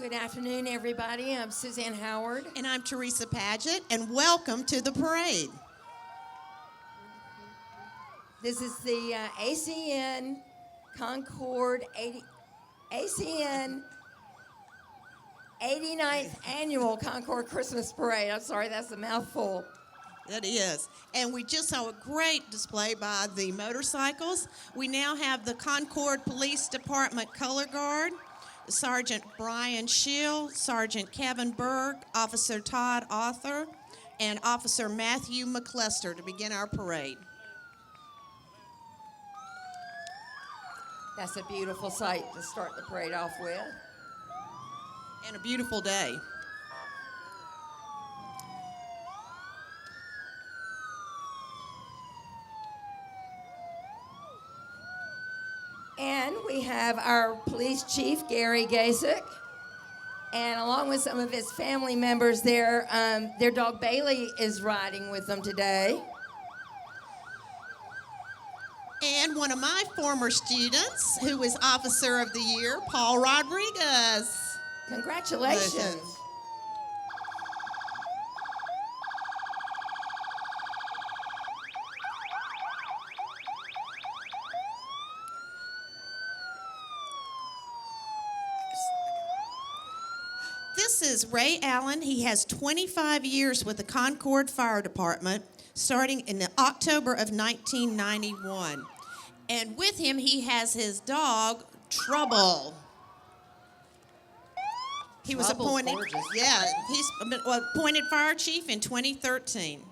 Good afternoon, everybody. I'm Suzanne Howard. And I'm Teresa Paget, and welcome to the parade. This is the ACN Concord ACN 89th Annual Concord Christmas Parade. I'm sorry, that's a mouthful. That is. And we just saw a great display by the motorcycles. We now have the Concord Police Department Color Guard, Sergeant Brian Schill, Sergeant Kevin Berg, Officer Todd Arthur, and Officer Matthew McClester to begin our parade. That's a beautiful sight to start the parade off with. And a beautiful day. And we have our police chief, Gary Gasick, and along with some of his family members there, their dog Bailey is riding with them today. And one of my former students, who is Officer of the Year, Paul Rodriguez. Congratulations. This is Ray Allen. He has 25 years with the Concord Fire Department, starting in October of 1991. And with him, he has his dog, Trouble. He was Trouble's appointed, gorgeous. yeah, he's been appointed fire chief in 2013.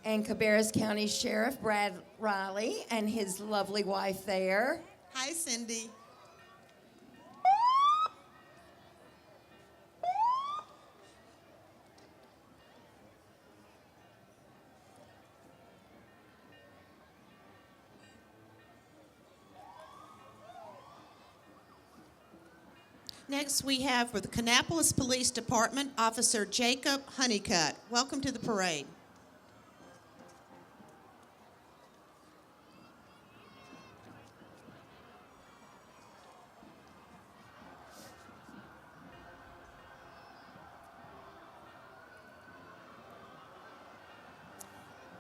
And Cabarrus County Sheriff Brad Riley and his lovely wife there. Hi, Cindy. Next, we have for the Kannapolis Police Department, Officer Jacob Honeycutt. Welcome to the parade.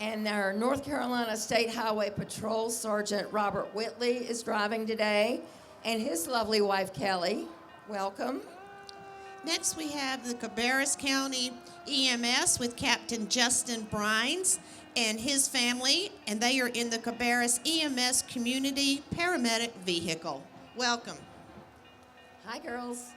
And our North Carolina State Highway Patrol Sergeant Robert Whitley is driving today, and his lovely wife Kelly. Welcome. Next, we have the Cabarrus County EMS with Captain Justin Brines and his family, and they are in the Cabarrus EMS Community Paramedic Vehicle. Welcome. Hi, girls.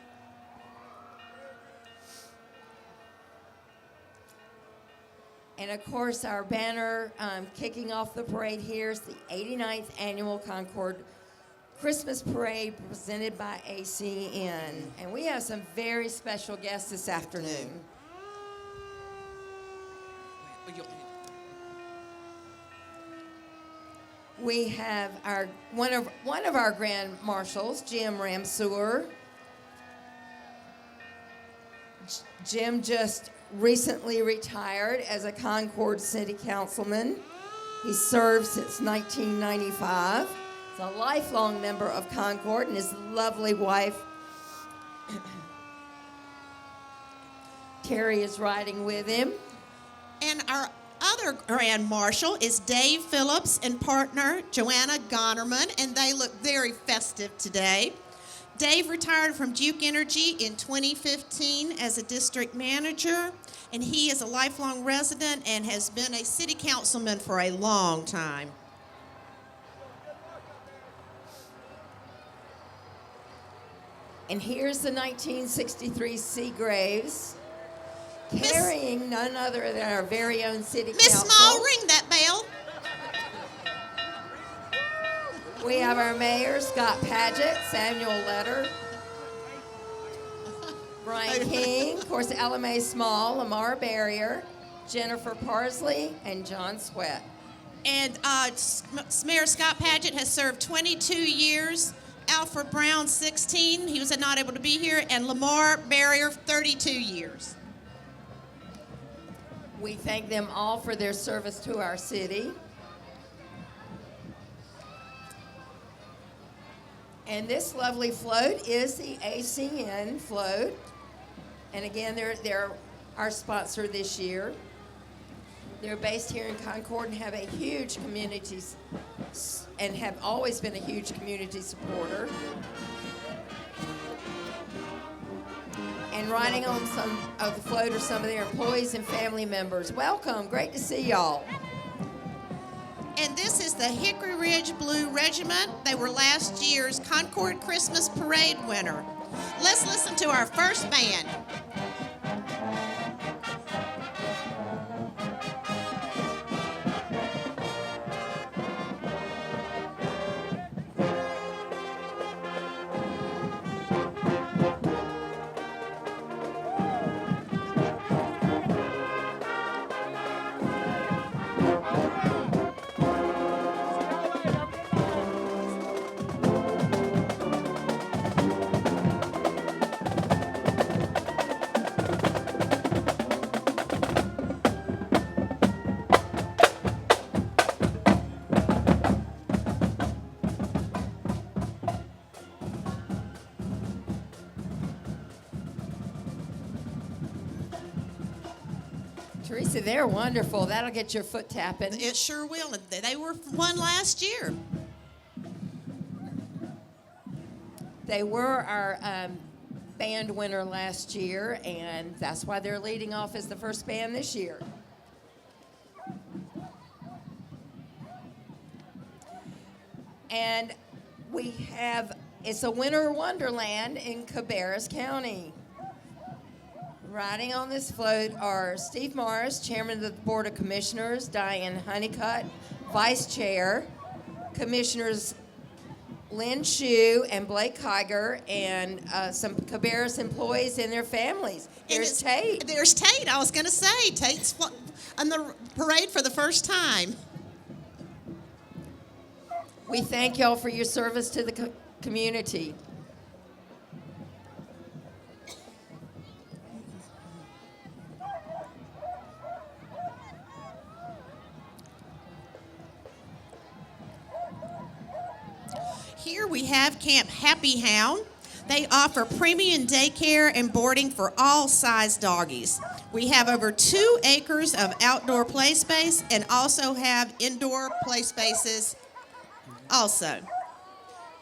And of course, our banner kicking off the parade here is the 89th Annual Concord Christmas Parade presented by ACN. And we have some very special guests this afternoon. We have our one of our grand marshals, Jim Ramseur. Jim just recently retired as a Concord City Councilman. He served since 1995. He's a lifelong member of Concord, and his lovely wife, Terry, is riding with him. And our other Grand Marshal is Dave Phillips and partner Joanna Gonerman, and they look very festive today. Dave retired from Duke Energy in 2015 as a district manager, and he is a lifelong resident and has been a city councilman for a long time. And here's the 1963 Seagraves, carrying none other than our very own city Miss council. Small, ring that bell. We have our mayor, Scott Paget, Samuel Letter, Brian King, of course, Ella Mae Small, Lamar Barrier, Jennifer Parsley, and John Sweat. And Mayor Scott Paget has served 22 years. Alfred Brown, 16. He was not able to be here. And Lamar Barrier, 32 years. We thank them all for their service to our city. And this lovely float is the ACN float. And again, they're our sponsor this year. They're based here in Concord and have a huge community and have always been a huge community supporter. And riding on some of the float are some of their employees and family members. Welcome, great to see y'all. And this is the Hickory Ridge Blue Regiment. They were last year's Concord Christmas Parade winner. Let's listen to our first band. Teresa, they're wonderful. That'll get your foot tapping. It sure will. They were won last year. They were our band winner last year, and that's why they're leading off as the first band this year. And we have, it's a winter wonderland in Cabarrus County. Riding on this float are Steve Morris, Chairman of the Board of Commissioners, Diane Honeycutt, Vice Chair, Commissioners Lynn Shue and Blake Kiger, and some Cabarrus employees and their families. There's Tate. There's Tate. I was going to say, Tate's on the parade for the first time. We thank y'all for your service to the community. Here we have Camp Happy Hound. They offer premium daycare and boarding for all size doggies. We have over 2 acres of outdoor play space and also have indoor play spaces also.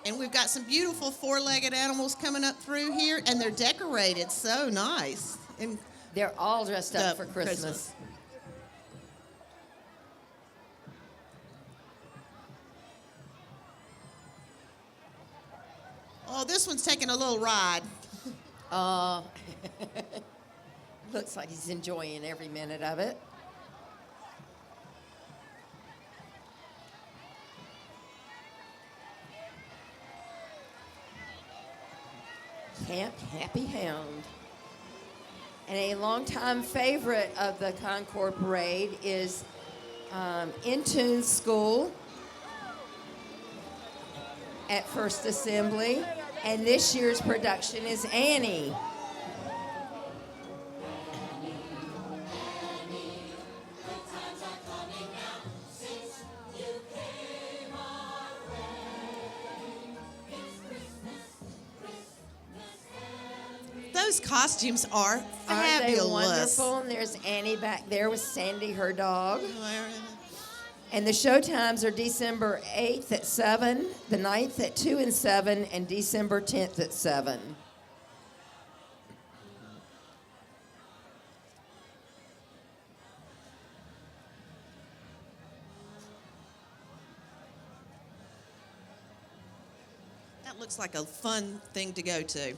And we've got some beautiful 4-legged animals coming up through here, and they're decorated so nice. And they're all dressed up for Christmas. Oh, this one's taking a little ride. Looks like he's enjoying every minute of it. Camp Happy Hound. And a longtime favorite of the Concord Parade is In Tune School at First Assembly. And this year's production is Annie. Those costumes are Aren't they fabulous. wonderful? And there's Annie back there with Sandy, her dog. And the show times are December 8th at 7, the 9th at 2 and 7, and December 10th at 7. That looks like a fun thing to go to.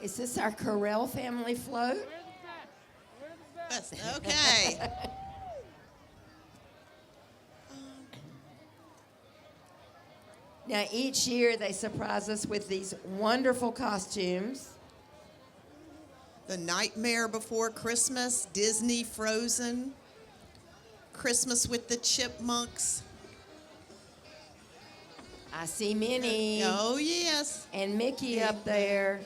Is this our Carell family float? Okay. Now, each year they surprise us with these wonderful costumes. The Nightmare Before Christmas, Disney Frozen, Christmas with the Chipmunks. I see Minnie Oh, yes. and Mickey up there.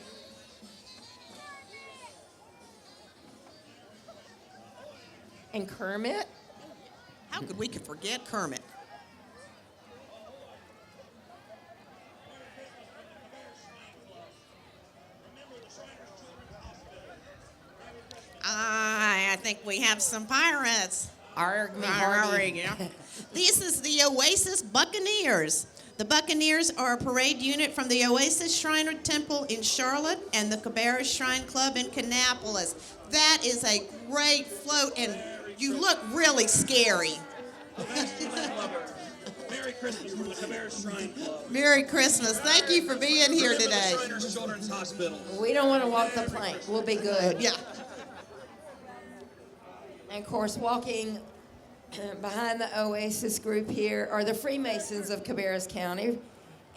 And Kermit. How could we forget Kermit? I think we have some pirates. Arg me hearty. This is the Oasis Buccaneers. The Buccaneers are a parade unit from the Oasis Shrine Temple in Charlotte and the Cabarrus Shrine Club in Kannapolis. That is a great float, and you look really scary. Merry Christmas from the Cabarrus Shrine Club. Merry Christmas. Thank you for being here Remember today. the Shriners Children's Hospital. We don't want to walk the plank. We'll be good. Yeah. And of course, walking behind the Oasis group here are the Freemasons of Cabarrus County.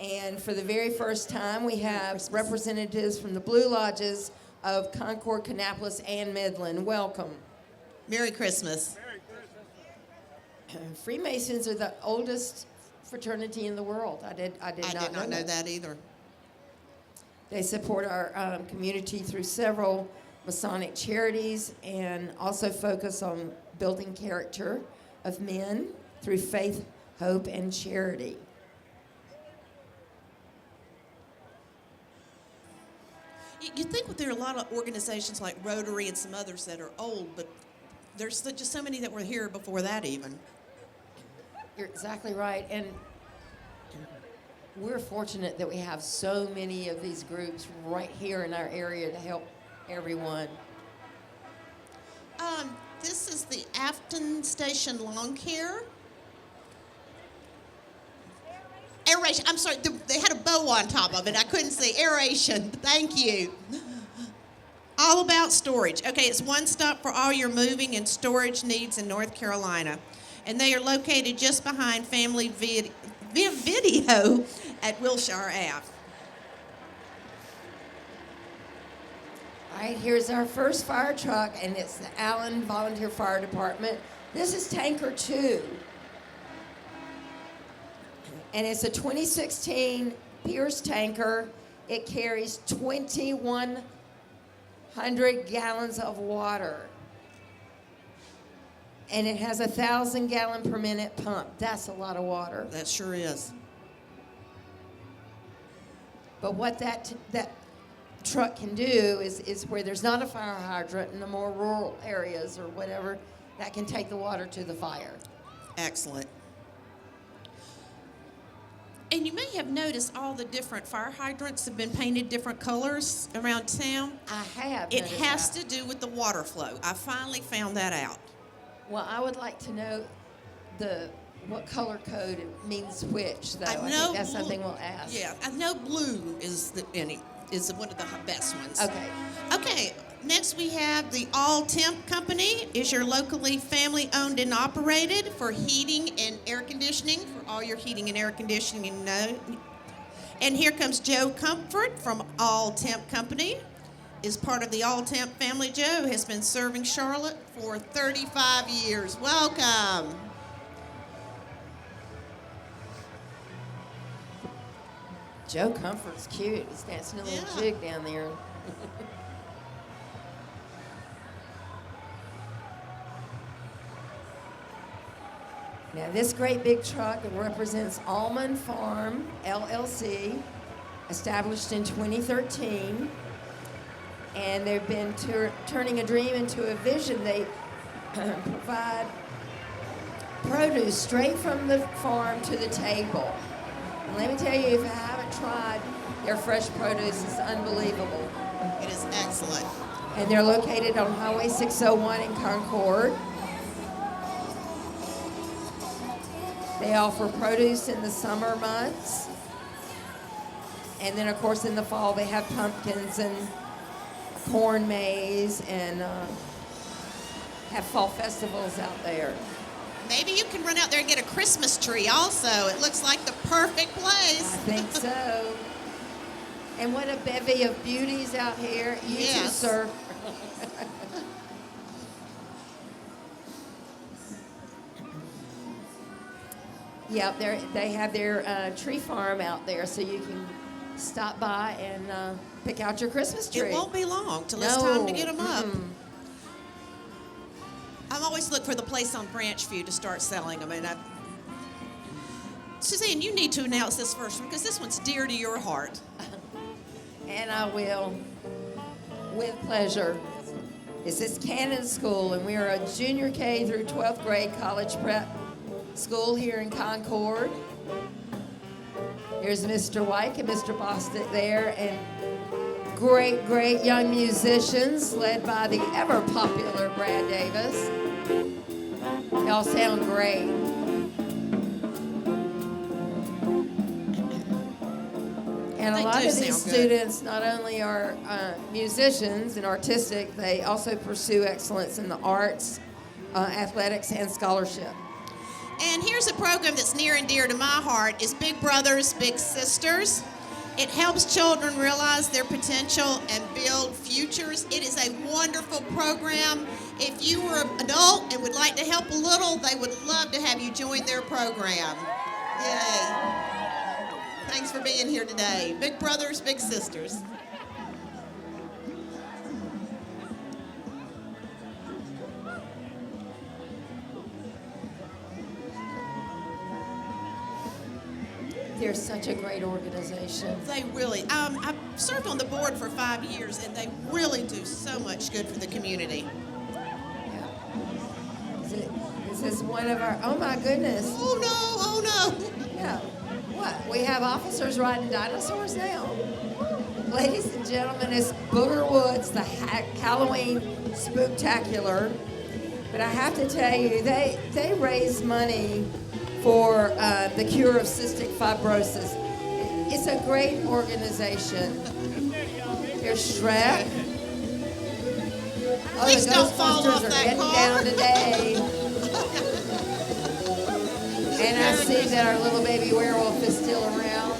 And for the very first time, we have representatives from the Blue Lodges of Concord, Kannapolis, and Midland. Welcome. Merry Christmas. Freemasons are the oldest fraternity in the world. I did I did not know that either. They support our community through several Masonic charities and also focus on building character of men through faith, hope, and charity. You think there are a lot of organizations like Rotary and some others that are old, but there's just so many that were here before that even. You're exactly right. And we're fortunate that we have so many of these groups right here in our area to help everyone. This is the Afton Station Lawn Care. Aeration. I'm sorry, they had a bow on top of it. I couldn't see. Aeration. Thank you. All about storage. Okay, it's one stop for all your moving and storage needs in North Carolina. And they are located just behind Family Video at Wilshire Ave. All right, here's our first fire truck, and it's the Allen Volunteer Fire Department. This is Tanker 2. And it's a 2016 Pierce tanker. It carries 2,100 gallons of water. And it has a 1,000 gallon per minute pump. That's a lot of water. That sure is. But what that truck can do is where there's not a fire hydrant in the more rural areas or whatever, that can take the water to the fire. Excellent. And you may have noticed all the different fire hydrants have been painted different colors around town. I have. It noticed has that. to do with the water flow. I finally found that out. Well, I would like to know what color code it means which, though. I know think that's something we'll ask. Yeah, I know blue is one of the best ones. Okay. Okay, next we have the All Temp Company. Is your locally family-owned and operated for heating and air conditioning, for all your heating and air conditioning. And here comes Joe Comfort from All Temp Company. Is part of the All Temp family. Joe has been serving Charlotte for 35 years. Welcome. Joe Comfort's cute. He's dancing a little Yeah. jig down there. Now, this great big truck represents Almond Farm, LLC, established in 2013. And they've been turning a dream into a vision. They provide produce straight from the farm to the table. And let me tell you, if you haven't tried their fresh produce, it's unbelievable. It is excellent. And they're located on Highway 601 in Concord. They offer produce in the summer months. And then, of course, in the fall, they have pumpkins and corn maze and have fall festivals out there. Maybe you can run out there and get a Christmas tree also. It looks like the perfect place. I think so. And what a bevy of beauties out here. You too, Yes. sir. Yeah, they have their tree farm out there, so you can stop by and pick out your Christmas tree. It won't be long till it's time to get them up. Mm-mm. I've always looked for the place on Branchview to start selling them. And Suzanne, you need to announce this first one because this one's dear to your heart. And I will, with pleasure. This is Cannon School, and we are a junior K through 12th grade college prep school here in Concord. Here's Mr. White and Mr. Bostic there, and great, great young musicians led by the ever popular Brad Davis. Y'all sound great. And a They lot do of these sound good. students not only are musicians and artistic, they also pursue excellence in the arts, athletics, and scholarship. And here's a program that's near and dear to my heart is Big Brothers, Big Sisters. It helps children realize their potential and build futures. It is a wonderful program. If you were an adult and would like to help a little, they would love to have you join their program. Yay. Thanks for being here today. Big Brothers, Big Sisters. They're such a great organization. They really, I've served on the board for 5 years, and they really do so much good for the community. Yeah. This is one of our, oh my goodness. Oh no, oh no. Yeah. What? We have officers riding dinosaurs now. Ladies and gentlemen, it's Booger Woods, the Halloween Spooktacular. But I have to tell you, they raise money for the cure of cystic fibrosis. It's a great organization. Here's Shrek. Oh, Please the don't fall Ghostbusters off are that getting car. down today. And I see that our little baby werewolf is still around.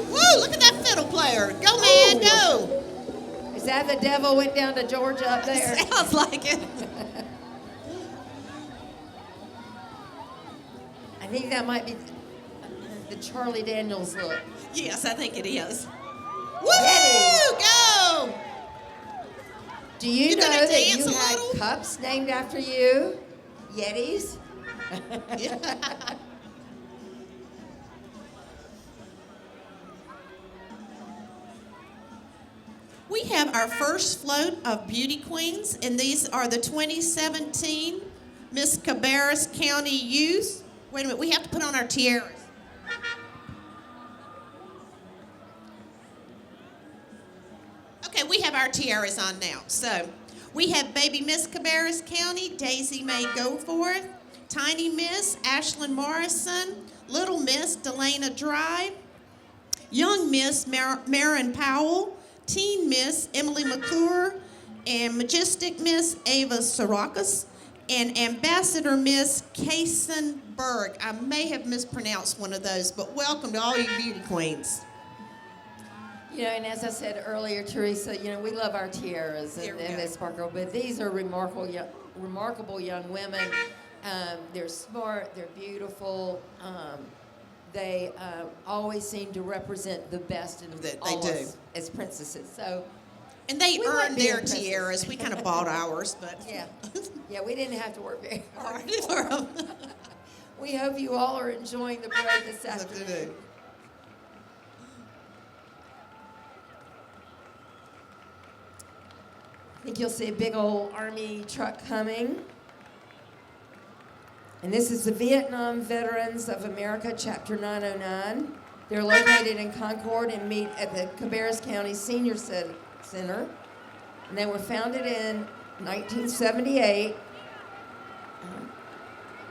Woo, look at that fiddle player. Go, man, go. Is that the devil went down to Georgia up there? Sounds like it. I think that might be the Charlie Daniels look. Yes, I think it is. Woo, Yeti. go. Do you You know gonna that you dance a had little? cups named after you? Yetis? We have our first float of beauty queens, and these are the 2017 Miss Cabarrus County Youth. Wait a minute, we have to put on our tiaras. Okay, we have our tiaras on now. So we have Baby Miss Cabarrus County, Daisy Mae Goforth, Tiny Miss Ashlyn Morrison, Little Miss Delana Dry, Young Miss Marin Powell, Teen Miss Emily McClure, and Majestic Miss Ava Sarakas, and Ambassador Miss Kaysen Berg. I may have mispronounced one of those, but welcome to all you beauty queens. You know, and as I said earlier, Teresa, you know, we love our tiaras Here and, we and go. they sparkle, but these are remarkable young women. They're smart, they're beautiful. They always seem to represent the best in They all do. us as princesses. So, And they We like earned being their princesses. tiaras. We kind of bought ours, but yeah, we didn't have to work very hard. hard for them. We hope you all are enjoying the parade this What to afternoon. do. I think you'll see a big old Army truck coming. And this is the Vietnam Veterans of America, Chapter 909. They're located in Concord and meet at the Cabarrus County Senior Center. And they were founded in 1978.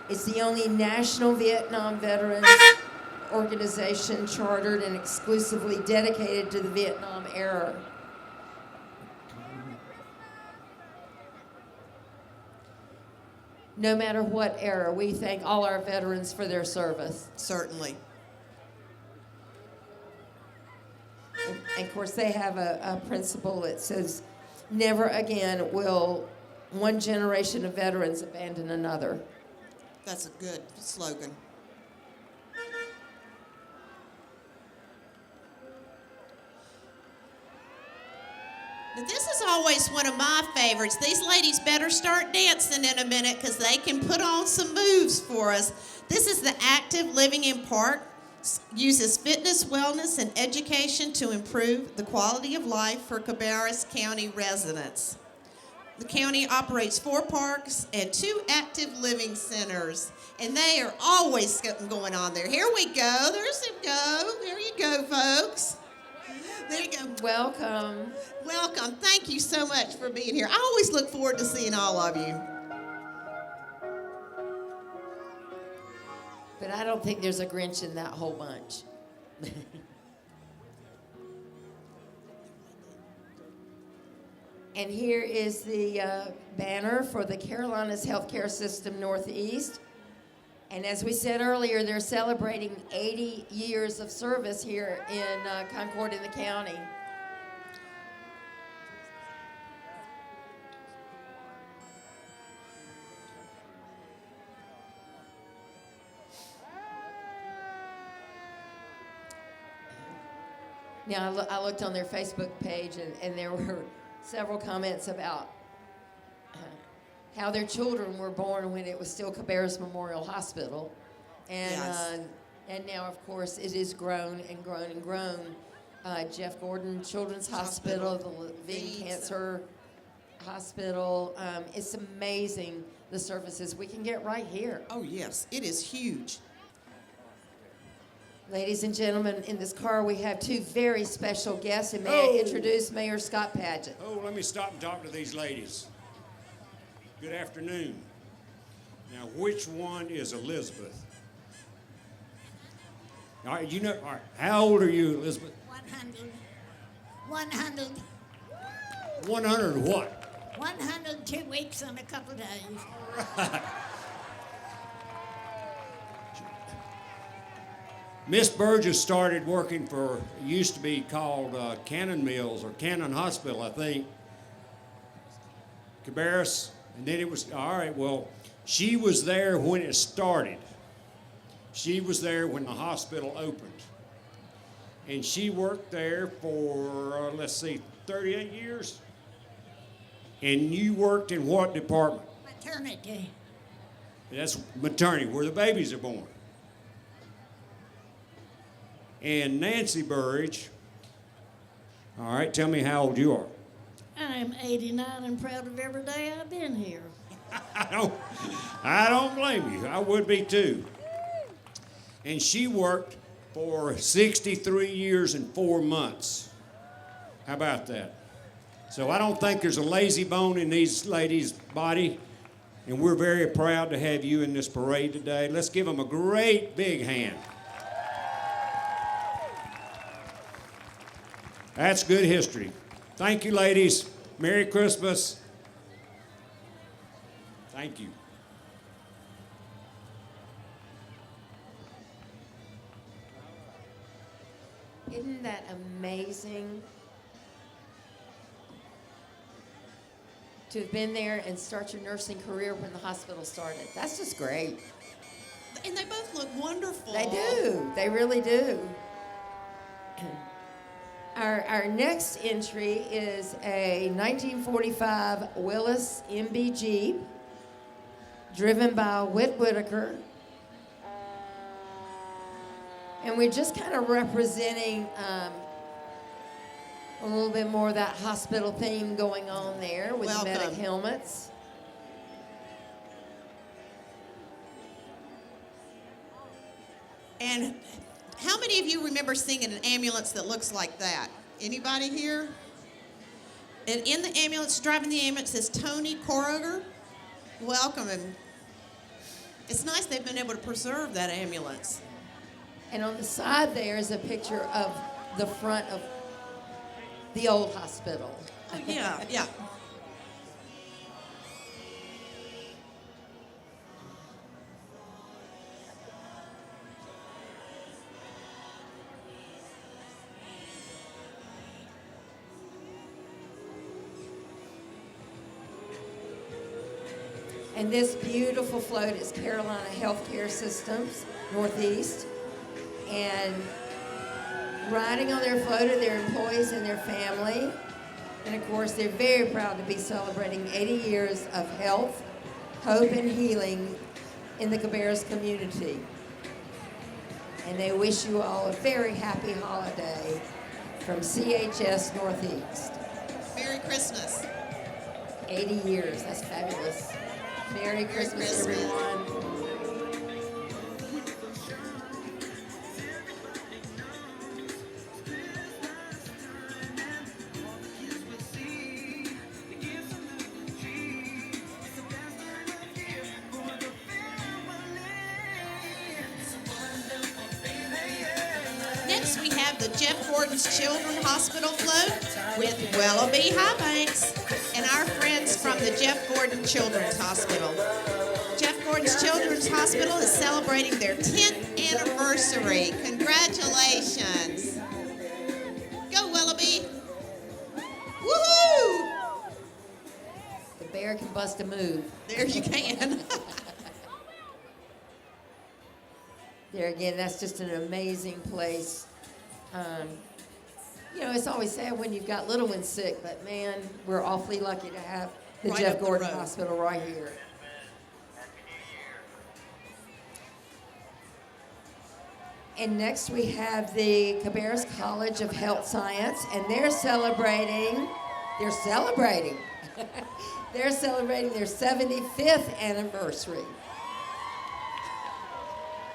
It's the only national Vietnam veterans organization chartered and exclusively dedicated to the Vietnam era. No matter what era, we thank all our veterans for their service. Certainly. And of course, they have a principle that says, never again will one generation of veterans abandon another. That's a good slogan. Now, this is always one of my favorites. These ladies better start dancing in a minute because they can put on some moves for us. This is the Active Living in Park. Uses fitness, wellness, and education to improve the quality of life for Cabarrus County residents. The county operates 4 parks and 2 active living centers, and they are always something going on there. Here we go. There's him go. There you go, folks. There you go. Welcome. Welcome. Thank you so much for being here. I always look forward to seeing all of you. But I don't think there's a Grinch in that whole bunch. And here is the banner for the Carolinas Healthcare System Northeast. And as we said earlier, they're celebrating 80 years of service here in Concord in the county. Now, I looked on their Facebook page, and there were several comments about how their children were born when it was still Cabarrus Memorial Hospital. And, Yes. And now, of course, it has grown and grown and grown. Jeff Gordon Children's Hospital, the Levine Cancer Hospital. It's amazing the services we can get right here. Oh, yes. It is huge. Ladies and gentlemen, in this car we have 2 very special guests, and may I introduce Mayor Scott Padgett. Oh, let me stop and talk to these ladies. Good afternoon. Now, which one is Elizabeth? All right, all right, how old are you, Elizabeth? 100. 100. 100 what? 102 weeks and a couple of days. Miss Burgess started working for, it used to be called Cannon Mills or Cannon Hospital, I think. Cabarrus, and then it was, all right, well, she was there when it started. She was there when the hospital opened. And she worked there for, let's see, 38 years? And you worked in what department? Maternity. That's maternity, where the babies are born. And Nancy Burridge, all right, tell me how old you are. I'm 89 and proud of every day I've been here. I don't blame you. I would be too. And she worked for 63 years and 4 months. How about that? So I don't think there's a lazy bone in these ladies' body, and we're very proud to have you in this parade today. Let's give them a great big hand. That's good history. Thank you, ladies. Merry Christmas. Thank you. Isn't that amazing? To have been there and start your nursing career when the hospital started. That's just great. And they both look wonderful. They do. They really do. Our next entry is a 1945 Willis MB Jeep driven by Whit Whitaker. And we're just kind of representing a little bit more of that hospital theme going on there with the medic helmets. And how many of you remember seeing an ambulance that looks like that? Anybody here? And in the ambulance, driving the ambulance is Tony Corriger. Welcome. And it's nice they've been able to preserve that ambulance. And on the side there is a picture of the front of the old hospital. Yeah. And this beautiful float is Carolina Healthcare Systems Northeast. And riding on their float are their employees and their family. And of course, they're very proud to be celebrating 80 years of health, hope, and healing in the Cabarrus community. And they wish you all a very happy holiday from CHS Northeast. Merry Christmas. 80 years, that's fabulous. Merry Christmas, Christmas. everyone. Next, we have the Jeff Gordon's Children's Hospital float with Wellaby High Banks and our friends from the Jeff Gordon Children's Hospital. Jeff Gordon's Children's Hospital is celebrating their 10th anniversary. Congratulations. Go, Wellaby. Woohoo! The bear can bust a move. There you can. There again, that's just an amazing place. You know, it's always sad when you've got little ones sick, but man, we're awfully lucky to have the Right Jeff up the Gordon road. Hospital right here. And next we have the Cabarrus College of Health Science, and they're celebrating their 75th anniversary.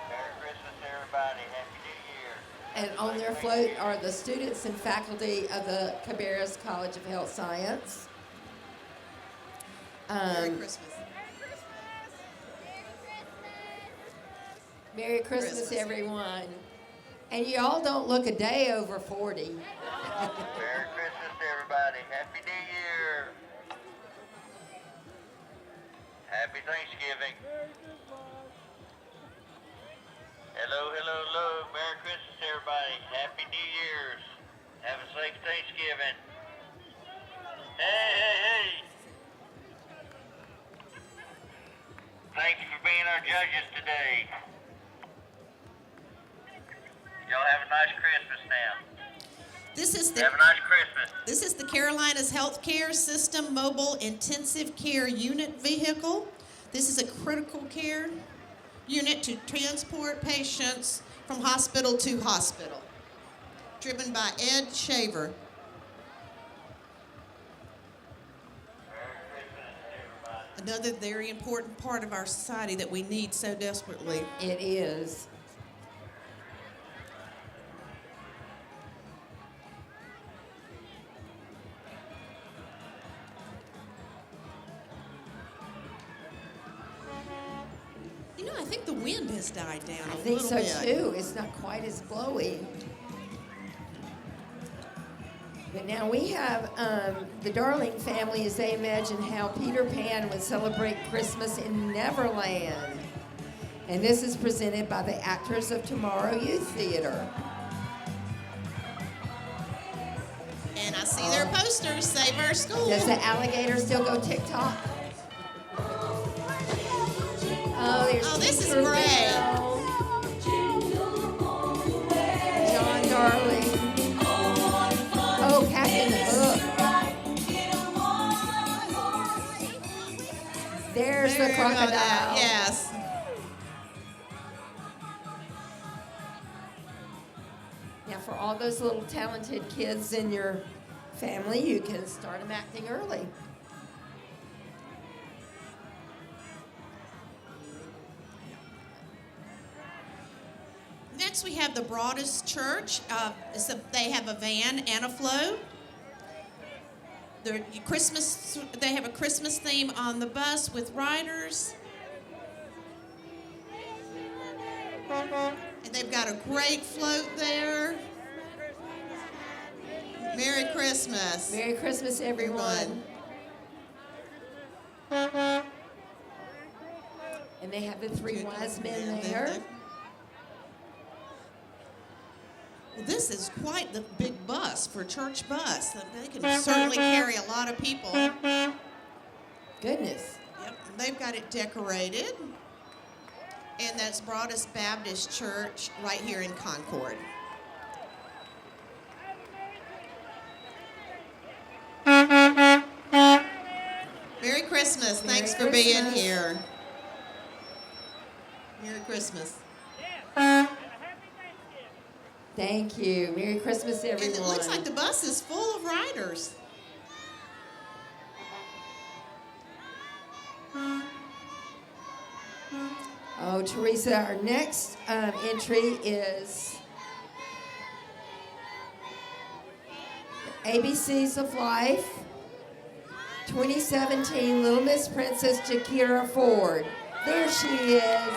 Merry Christmas, everybody. Happy New Year. And on their float are the students and faculty of the Cabarrus College of Health Science. Merry Christmas. Merry Christmas, Christmas. everyone. And you all don't look a day over 40. Merry Christmas, everybody. Happy New Year. Happy Thanksgiving. Hello, hello, hello. Merry Christmas, everybody. Happy New Year's. Have a safe Thanksgiving. Hey, hey, hey. Thank you for being our judges today. Y'all have a nice Christmas now. This is Have a nice Christmas. This is the Carolinas Healthcare System Mobile Intensive Care Unit vehicle. This is a critical care unit to transport patients from hospital to hospital, driven by Ed Shaver. Another very important part of our society that we need so desperately. It is. You know, I think the wind has died down I a think little so bit. too. It's not quite as blowy. But now we have the Darling family as they imagine how Peter Pan would celebrate Christmas in Neverland. And this is presented by the Actors of Tomorrow Youth Theater. And I see their posters, Save Our School. Does the alligator still go TikTok? Oh, there's Oh, this is Tinker great. Bell. John Darling. Oh, Captain Hook. There's the There you go, crocodile. Dad. Yes. Now, for all those little talented kids in your family, you can start them acting early. Next, we have the Broadest Church. They have a van and a float. They have a Christmas theme on the bus with riders. And they've got a great float there. Merry Christmas. Merry Christmas, everyone. And they have the three wise men there. Well, this is quite the big bus for a church bus. They can certainly carry a lot of people. Goodness. Yep, and they've got it decorated. And that's Broadest Baptist Church right here in Concord. Christmas. Merry Thanks for being Christmas. here. Merry Christmas. Thank you. Merry Christmas, And everyone. it looks like the bus is full of riders. Oh, Teresa, our next entry is ABCs of Life 2017 Little Miss Princess Jakira Ford. There she is.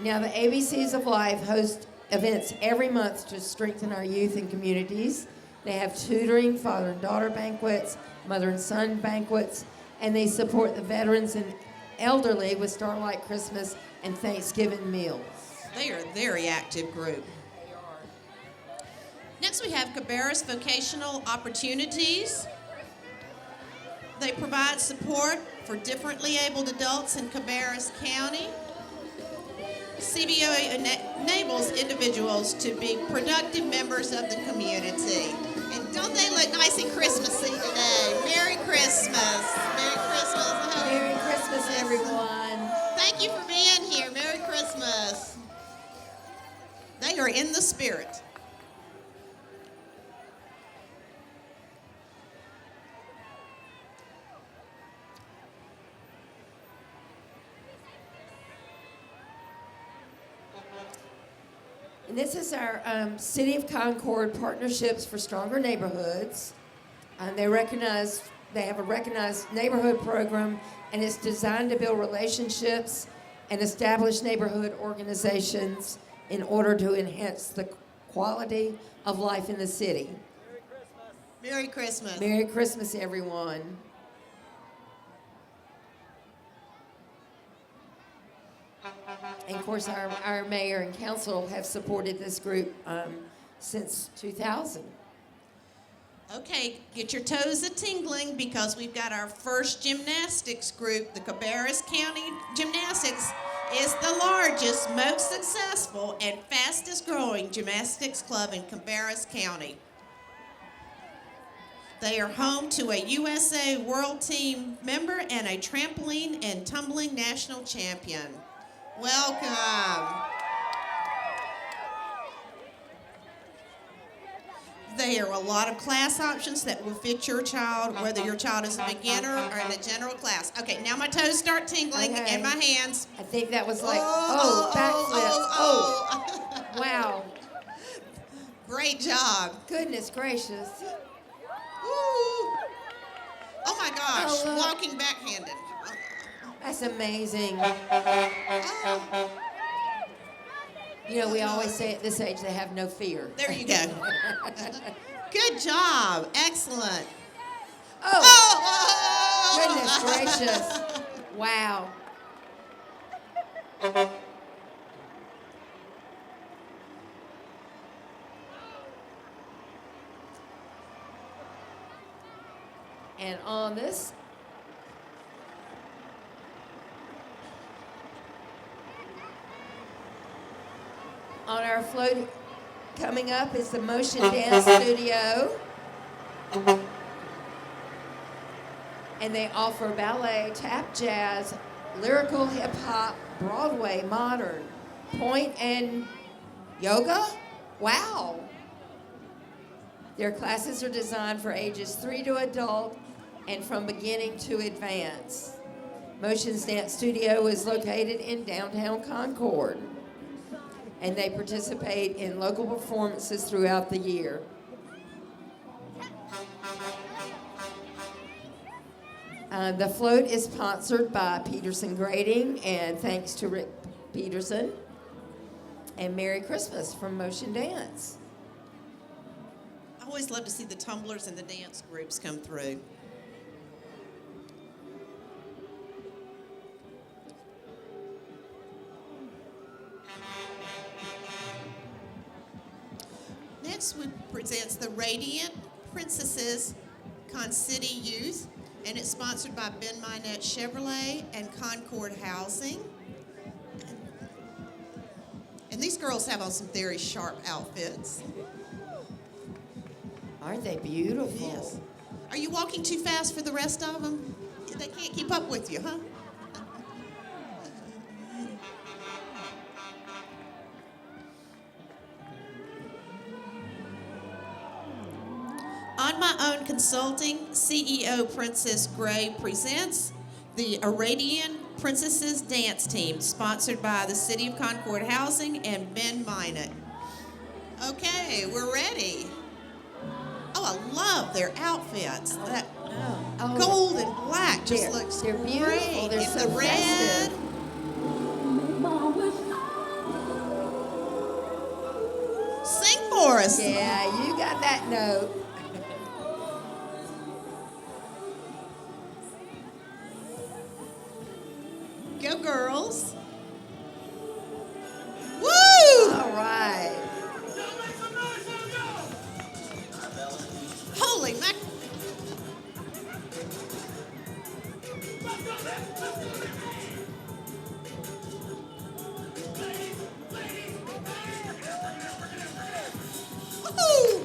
Now, the ABCs of Life host events every month to strengthen our youth and communities. They have tutoring, father and daughter banquets, mother and son banquets, and they support the veterans and elderly with Starlight Christmas and Thanksgiving meals. They are a very active group. Next, we have Cabarrus Vocational Opportunities. They provide support for differently abled adults in Cabarrus County. CBO enables individuals to be productive members of the community. And don't they look nice and Christmassy today? Merry Christmas. Merry Christmas. Oh, Merry Christmas, everyone. thank you for being here. Merry Christmas. They are in the spirit. And this is our City of Concord Partnerships for Stronger Neighborhoods. They have a recognized neighborhood program, and it's designed to build relationships and establish neighborhood organizations in order to enhance the quality of life in the city. Merry Christmas. Merry Christmas, everyone. And of course, our mayor and council have supported this group since 2000. Okay, get your toes a-tingling because we've got our first gymnastics group. The Cabarrus County Gymnastics is the largest, most successful, and fastest growing gymnastics club in Cabarrus County. They are home to a USA World Team member and a trampoline and tumbling national champion. Welcome. There are a lot of class options that will fit your child, whether your child is a beginner or in a general class. Okay, now my toes start tingling Okay. and my hands. I think that was like, oh. backflips. Wow. Great job. Goodness gracious. Ooh. Oh my gosh, Oh, look. walking backhanded. That's amazing. Oh. You know, we always say at this age they have no fear. There you go. Good job. Excellent. Oh, Oh. goodness gracious. Wow. And on this, on our float coming up is the Motion Dance Studio. And they offer ballet, tap jazz, lyrical hip hop, Broadway, modern, point, and yoga. Wow. Their classes are designed for ages 3 to adult and from beginning to advance. Motion's Dance Studio is located in downtown Concord, and they participate in local performances throughout the year. The float is sponsored by Peterson Grading, and thanks to Rick Peterson. And Merry Christmas from Motion Dance. I always love to see the tumblers and the dance groups come through. Next, we presents the Radiant Princesses Con City Youth, and it's sponsored by Ben Minette Chevrolet and Concord Housing. And these girls have on some very sharp outfits. Aren't they beautiful? Yes. Are you walking too fast for the rest of them? They can't keep up with you, huh? On My Own Consulting, CEO Princess Gray presents the Arabian Princesses Dance Team, sponsored by the City of Concord Housing and Ben Minot. Okay, we're ready. Oh, I love their outfits. That Oh, gold and black just They're- looks they're beautiful. great. They're And so the red. festive. Sing for us. Yeah, you got that note. Go girls. Woo! All right. Holy mac. Woo!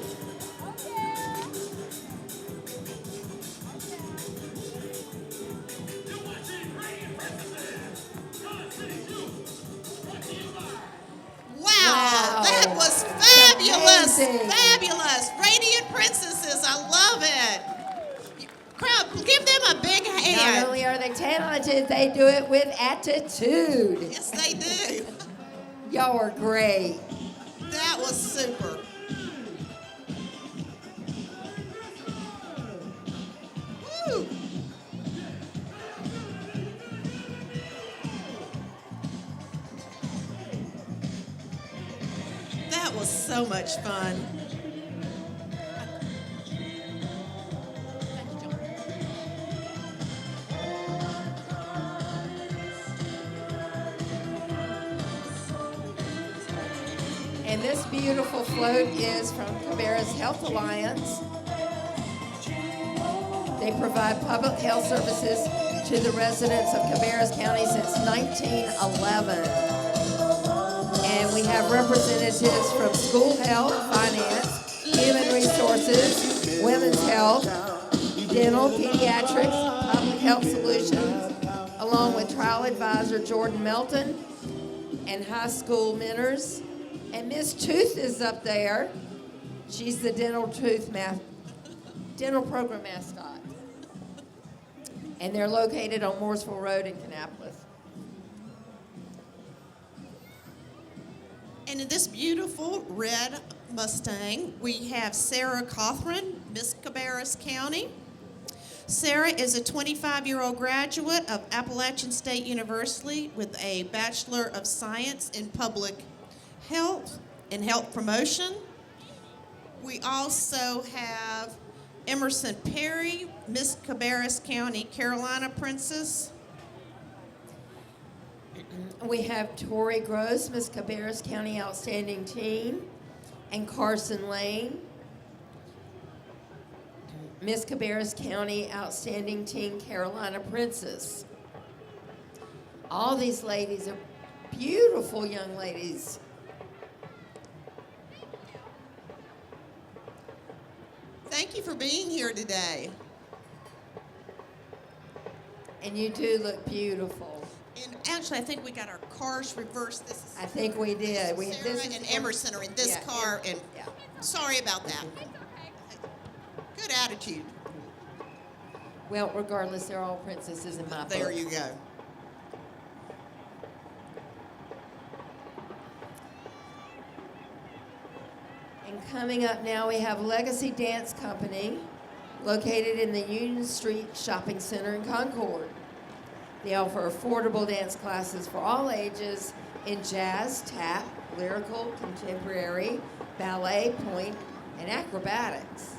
Wow, that was fabulous! Amazing. Fabulous! Radiant Princesses, I love it! Crowd, give them a big Not hand. only are they talented, they do it with attitude. Yes, they do. Y'all are great. That was super. Woo! That was so much fun. And this beautiful float is from Cabarrus Health Alliance. They provide public health services to the residents of Cabarrus County since 1911. And we have representatives from school health, finance, human resources, women's health, dental, pediatrics, public health solutions, along with trial advisor Jordan Melton and high school mentors. And Miss Tooth is up there. She's the dental program mascot. And they're located on Mooresville Road in Kannapolis. And in this beautiful red Mustang, we have Sarah Cothran, Miss Cabarrus County. Sarah is a 25-year-old graduate of Appalachian State University with a Bachelor of Science in Public Health and Health Promotion. We also have Emerson Perry, Miss Cabarrus County, Carolina Princess. We have Tori Gross, Miss Cabarrus County Outstanding Teen, and Carson Lane, Miss Cabarrus County Outstanding Teen, Carolina Princess. All these ladies are beautiful young ladies. Thank you for being here today. And you do look beautiful. And actually, I think we got our cars reversed. This is I think we did. Sarah and Emerson are in this Yeah, car, and yeah. sorry about that. Good attitude. Well, regardless, they're all princesses in my book. There you go. And coming up now, we have Legacy Dance Company, located in the Union Street Shopping Center in Concord. They offer affordable dance classes for all ages in jazz, tap, lyrical, contemporary, ballet, point, and acrobatics.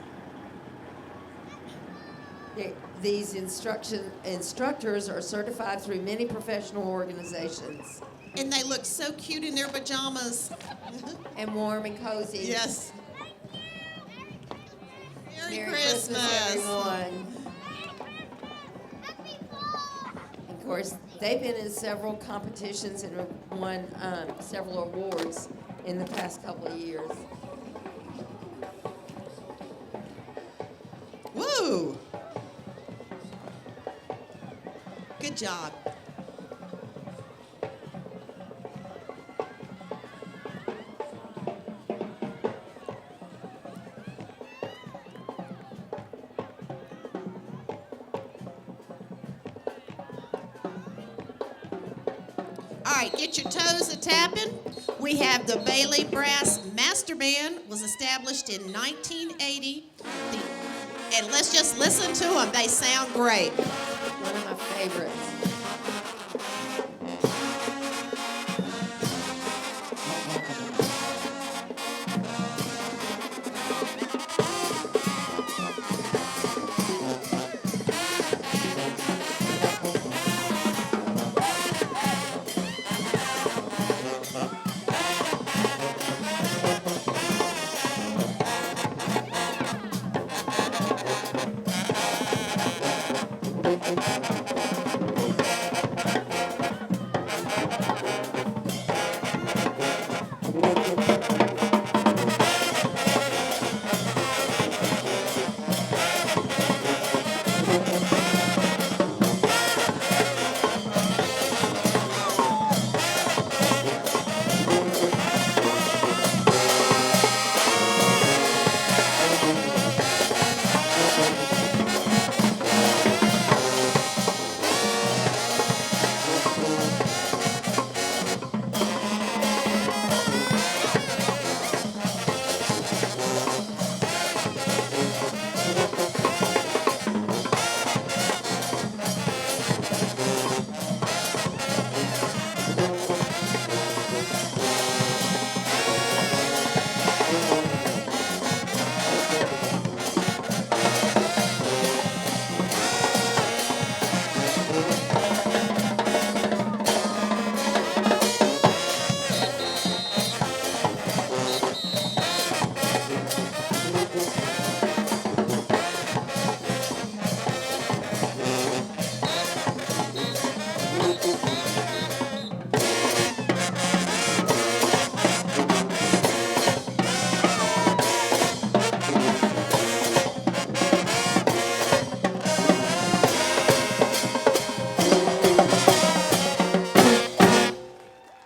These instructors are certified through many professional organizations And they look so cute in their pajamas. and warm and cozy. Yes. Merry Christmas, everyone. Of course, they've been in several competitions and won several awards in the past couple of years. Woo! Good job. All right, get your toes a tapping. We have the Bailey Brass Master Band, was established in 1980. And let's just listen to them. They sound great. One of my favorites.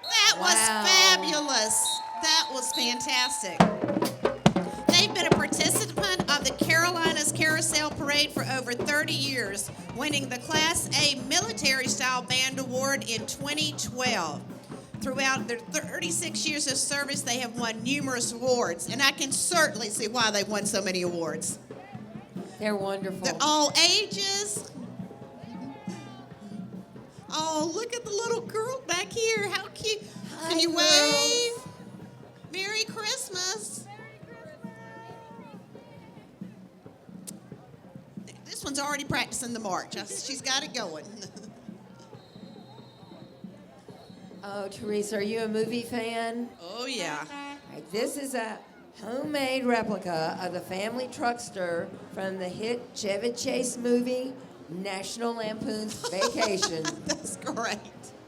That was Wow. fabulous. That was fantastic. They've been a participant of the Carolinas Carousel Parade for over 30 years, winning the Class A Military Style Band Award in 2012. Throughout their 36 years of service, they have won numerous awards, and I can certainly see why they won so many awards. They're wonderful. They're all ages. Oh, look at the little girl back here. How cute. Hi, Can you girls. wave? Merry Christmas. This one's already practicing the march. She's got it going. Oh, Teresa, are you a movie fan? Oh, yeah. Right, this is a homemade replica of the family truckster from the hit Chevy Chase movie, National Lampoon's Vacation. That's great.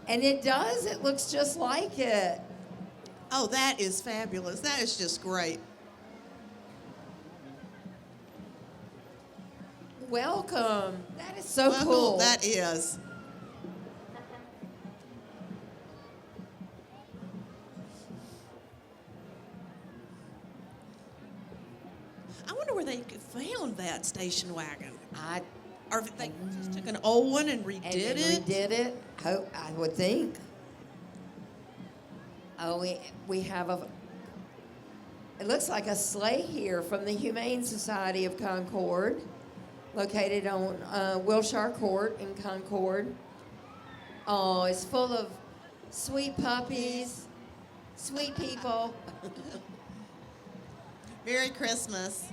And it does, it looks just like it. Oh, that is fabulous. That is just great. Welcome. That is so Well, cool. That is. I wonder where they found that station wagon. I Or if they just took an old one and redid and it. redid it. I would think. Oh, we have a. It looks like a sleigh here from the Humane Society of Concord, located on Wilshire Court in Concord. Oh, it's full of sweet puppies, sweet people. Merry Christmas.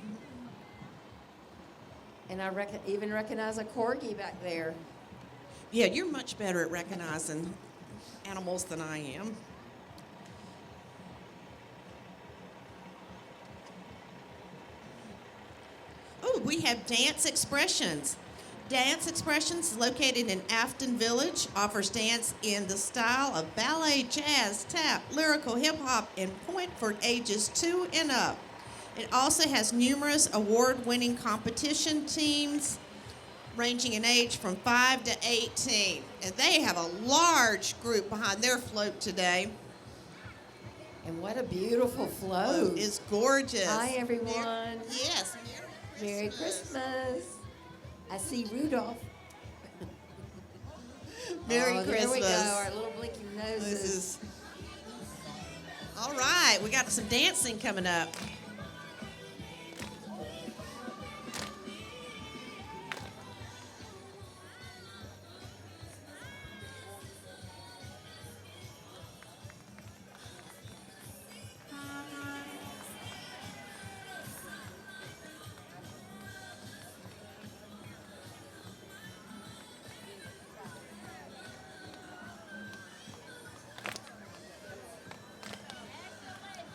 And I even recognize a corgi back there. Yeah, you're much better at recognizing animals than I am. Oh, we have Dance Expressions. Dance Expressions is located in Afton Village, offers dance in the style of ballet, jazz, tap, lyrical, hip hop, and point for ages 2 and up. It also has numerous award-winning competition teams ranging in age from 5 to 18. And they have a large group behind their float today. And what a beautiful float. It's gorgeous. Hi, everyone. Yes. Merry Christmas. I see Rudolph. Merry There Christmas. we go, our little blinking noses. All right, we got some dancing coming up.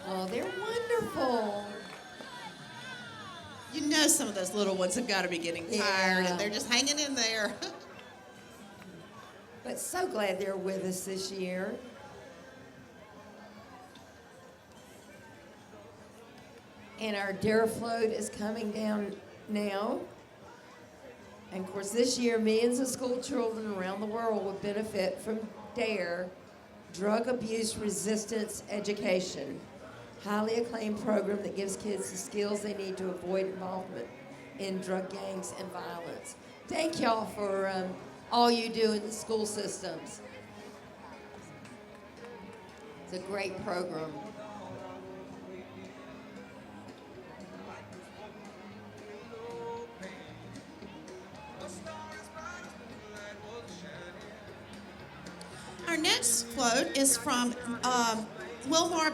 Oh, they're wonderful. You know some of those little ones have got to be getting tired, Yeah. and they're just hanging in there. But so glad they're with us this year. And our Dare float is coming down now. And of course, this year, millions of school children around the world will benefit from Dare, Drug Abuse Resistance Education, highly acclaimed program that gives kids the skills they need to avoid involvement in drug gangs and violence. Thank y'all for all you do in the school systems. It's a great program. Our next float is from Wilmar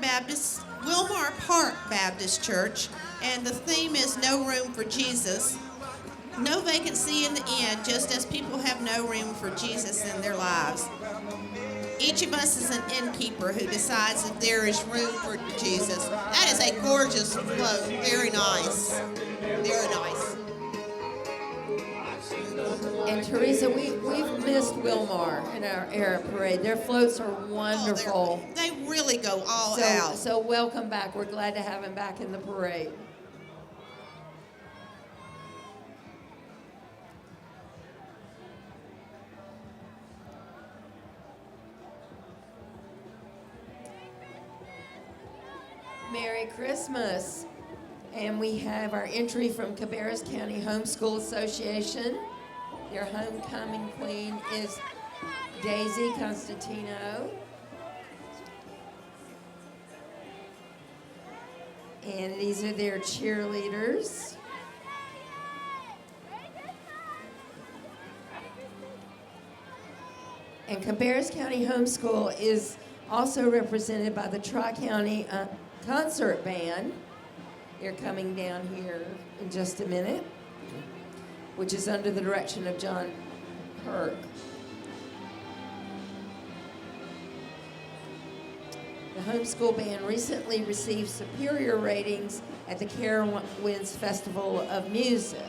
Park Baptist Church, and the theme is No Room for Jesus. No vacancy in the end, just as people have no room for Jesus in their lives. Each of us is an innkeeper who decides if there is room for Jesus. That is a gorgeous float. Very nice. Very nice. And Teresa, we've missed Wilmar in our era parade. Their floats are wonderful. Oh, they really go all out. So welcome back. We're glad to have him back in the parade. Merry Christmas. And we have our entry from Cabarrus County Homeschool Association. Their homecoming queen is Daisy Constantino. And these are their cheerleaders. And Cabarrus County Homeschool is also represented by the Tri-County Concert Band. They're coming down here in just a minute, which is under the direction of John Kirk. The homeschool band recently received superior ratings at the Carowinds Festival of Music.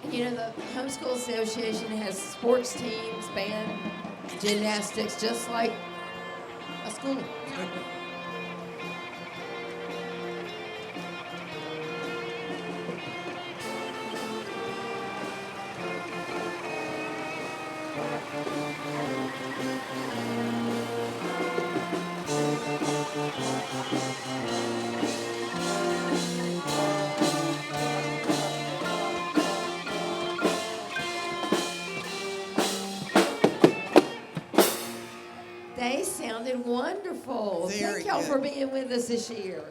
And you know, the Homeschool Association has sports teams, band, gymnastics, just like a school. They sounded wonderful. Very Thank y'all good. for being with us this year.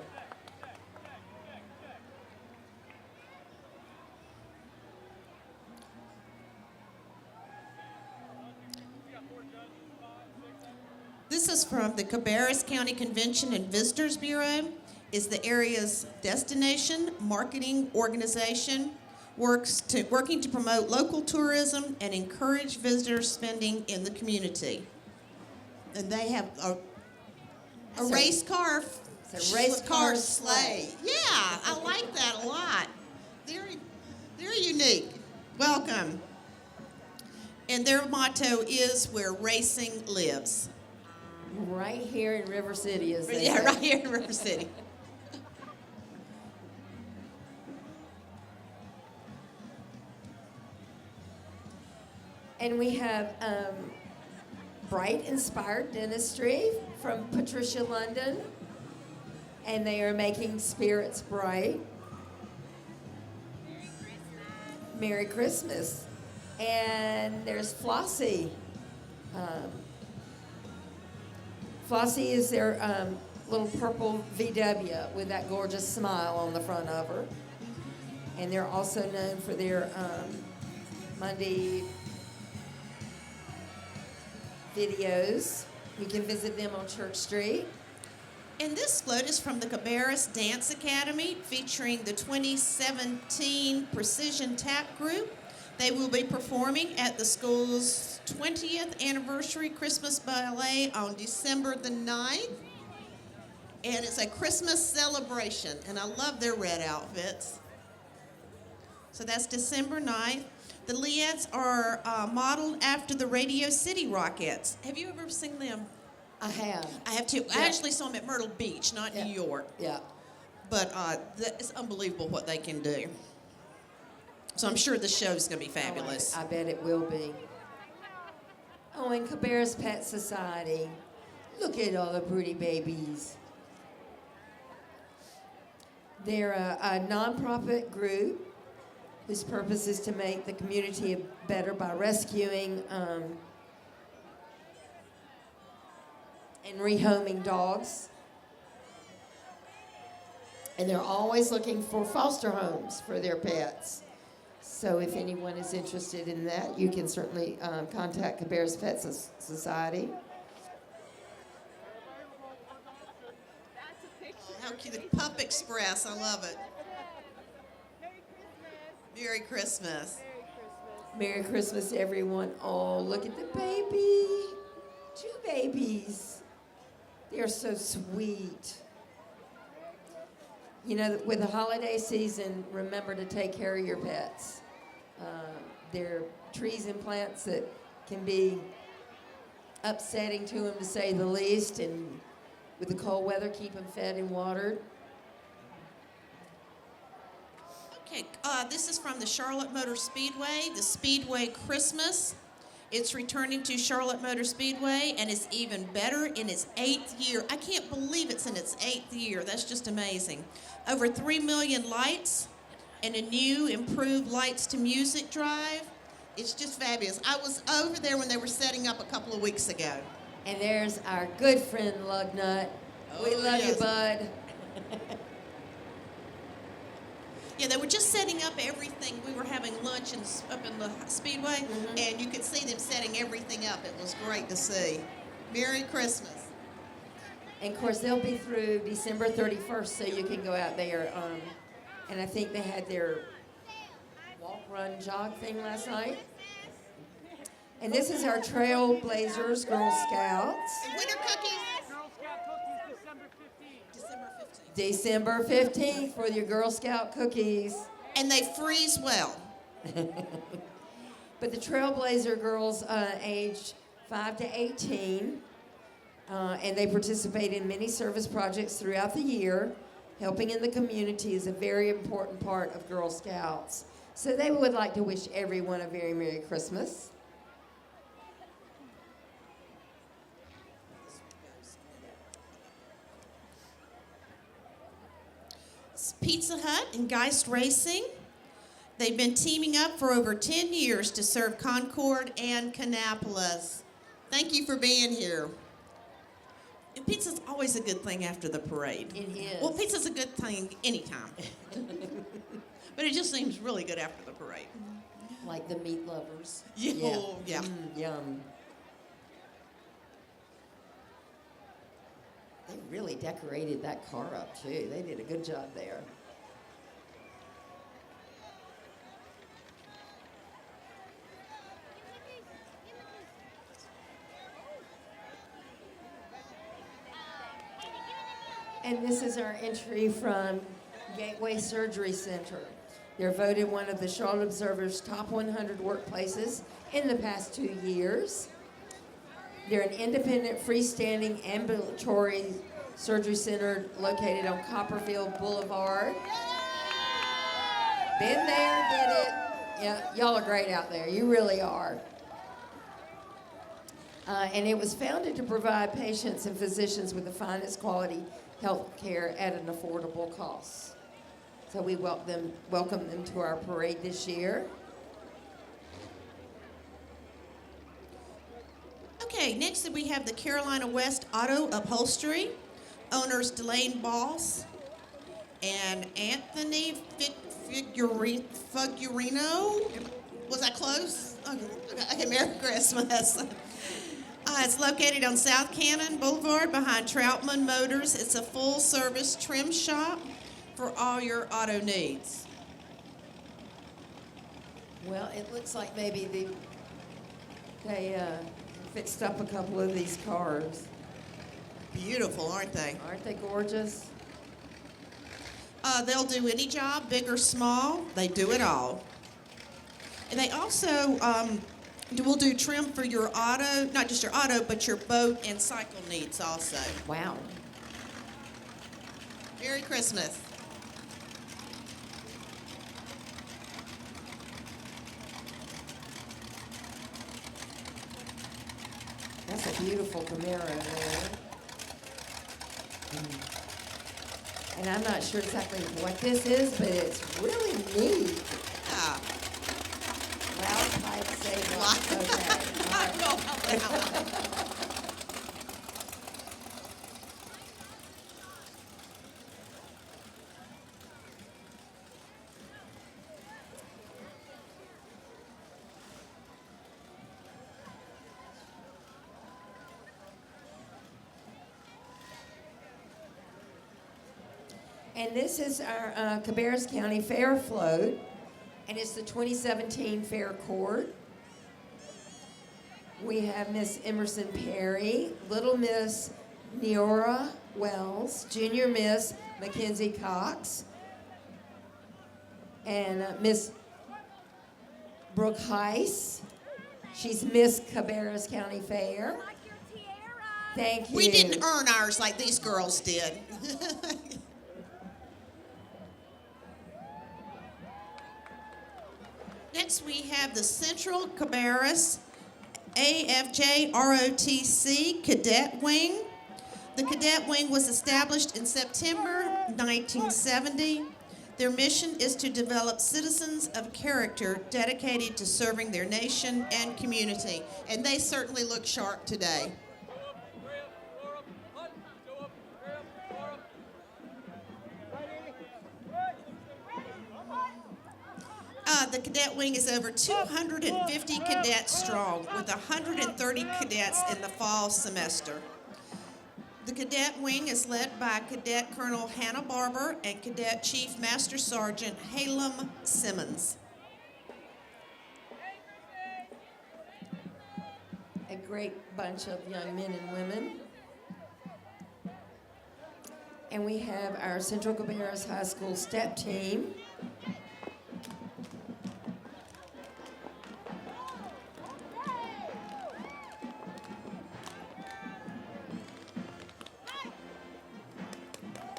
This is from the Cabarrus County Convention and Visitors Bureau. Is the area's destination marketing organization working to promote local tourism and encourage visitor spending in the community. And they have a It's a- race car. it's a race car sleigh. Yeah, I like that a lot. Very, very unique. Welcome. And their motto is where racing lives. Right here in River City, as they Yeah, say. right here in River City. And we have Bright Inspired Dentistry from Patricia London. And they are making spirits bright. Merry Christmas. And there's Flossie. Flossie is their little purple VW with that gorgeous smile on the front of her. And they're also known for their Monday videos. You can visit them on Church Street. And this float is from the Cabarrus Dance Academy, featuring the 2017 Precision Tap Group. They will be performing at the school's 20th anniversary Christmas ballet on December the 9th. And it's a Christmas celebration, and I love their red outfits. So that's December 9th. The Leettes are modeled after the Radio City Rockettes. Have you ever seen them? I have. I have too. I actually saw them at Myrtle Beach, not Yeah. New York. Yeah. But it's unbelievable what they can do. So I'm sure the show's going to be fabulous. I bet it will be. Oh, and Cabarrus Pet Society. Look at all the pretty babies. They're a nonprofit group whose purpose is to make the community better by rescuing and rehoming dogs. And they're always looking for foster homes for their pets. So if anyone is interested in that, you can certainly contact Cabarrus Pet Society. How cute. The Pup Express. I love it. Merry Christmas. Merry Christmas, everyone. Oh, look at the baby. 2 babies. They're so sweet. You know, with the holiday season, remember to take care of your pets. They're trees and plants that can be upsetting to them, to say the least, and with the cold weather, keep them fed and watered. Okay, this is from the Charlotte Motor Speedway, the Speedway Christmas. It's returning to Charlotte Motor Speedway, and it's even better in its 8th year. I can't believe it's in its 8th year. That's just amazing. Over 3 million lights and a new improved lights to music drive. It's just fabulous. I was over there when they were setting up a couple of weeks ago. And there's our good friend Lugnut. We Oh, love you, yes. bud. Yeah, they were just setting up everything. We were having lunch up in the Speedway, and you could see them setting everything up. It was great to see. Merry Christmas. And of course, they'll be through December 31st, so you can go out there. And I think they had their walk, run, jog thing last night. And this is our Trailblazers Girl Scouts. And winter cookies. Girl Scout cookies December 15th. December 15th. December 15th for your Girl Scout cookies. And they freeze well. But the Trailblazer girls aged 5 to 18, and they participate in many service projects throughout the year. Helping in the community is a very important part of Girl Scouts. So they would like to wish everyone a very Merry Christmas. It's Pizza Hut and Geist Racing. They've been teaming up for over 10 years to serve Concord and Kannapolis. Thank you for being here. And pizza's always a good thing after the parade. It is. Well, pizza's a good thing anytime. But it just seems really good after the parade. Like the meat lovers. Yeah. Yeah. Yum. They really decorated that car up, too. They did a good job there. And this is our entry from Gateway Surgery Center. They're voted one of the Charlotte Observer's top 100 workplaces in the past 2 years. They're an independent, freestanding, ambulatory surgery center located on Copperfield Boulevard. Been there, did it. Yeah, y'all are great out there. You really are. And it was founded to provide patients and physicians with the finest quality health care at an affordable cost. So we welcome them to our parade this year. Okay, next we have the Carolina West Auto Upholstery, owners Delane Boss and Anthony Figurino. Was I close? Okay, Merry Christmas. It's located on South Cannon Boulevard behind Troutman Motors. It's a full-service trim shop for all your auto needs. Well, it looks like maybe they fixed up a couple of these cars. Beautiful, aren't they? Aren't they gorgeous? They'll do any job, big or small. They do it all. And they also will do trim for your auto, not just your auto, but your boat and cycle needs also. Wow. Merry Christmas. That's a beautiful Camaro there. And I'm not sure exactly what this is, but it's really neat. Yeah. Loud pipe save Loud- Okay. I All right. know how loud. And this is our Cabarrus County Fair Float, and it's the 2017 Fair Court. We have Miss Emerson Perry, Little Miss Neora Wells, Junior Miss Mackenzie Cox, and Miss Brooke Heiss. She's Miss Cabarrus County Fair. Thank you. We didn't earn ours like these girls did. Next, we have the Central Cabarrus AFJ ROTC Cadet Wing. The Cadet Wing was established in September 1970. Their mission is to develop citizens of character dedicated to serving their nation and community. And they certainly look sharp today. The Cadet Wing is over 250 cadets strong, with 130 cadets in the fall semester. The Cadet Wing is led by Cadet Colonel Hannah Barber and Cadet Chief Master Sergeant Halem Simmons. A great bunch of young men and women. And we have our Central Cabarrus High School step team.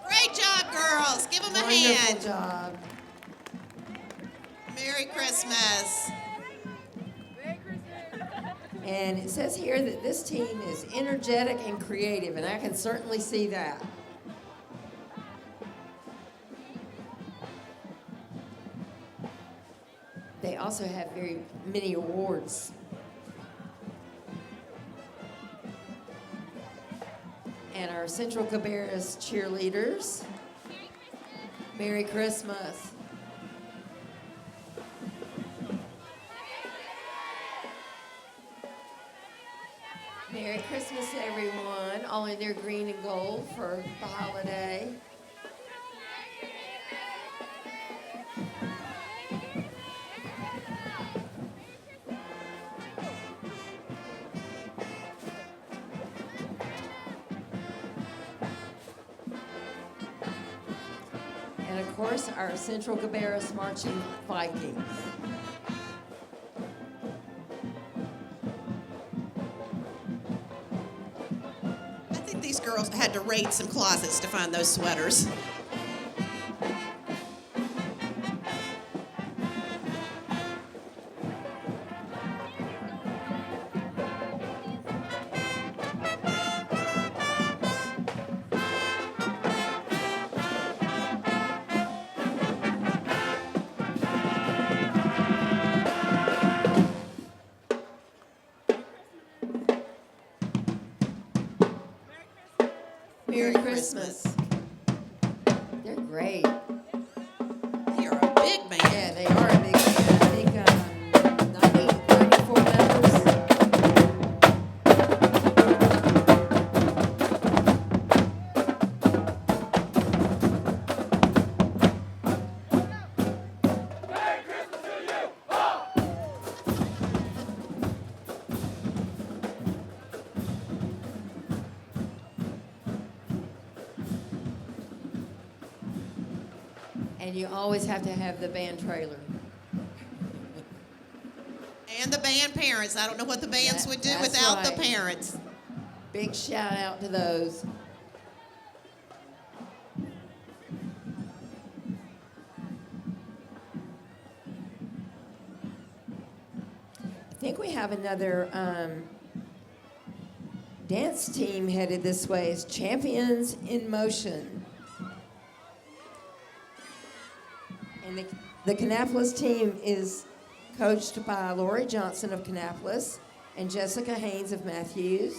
Great job, girls. Give them a Wonderful hand. job. Merry Christmas. And it says here that this team is energetic and creative, and I can certainly see that. They also have very many awards. And our Central Cabarrus cheerleaders. Merry Christmas. Merry Christmas, everyone. All in their green and gold for the holiday. And of course, our Central Cabarrus Marching Vikings. I think these girls had to raid some closets to find those sweaters. Merry Christmas. They're great. They are a big band. Yeah, they are a big band. I think 94 members. And you always have to have the band trailer. And the band parents. I don't know what the bands would do That's without the right. parents. Big shout out to those. I think we have another dance team headed this way. It's Champions in Motion. And the Kannapolis team is coached by Lori Johnson of Kannapolis and Jessica Haynes of Matthews.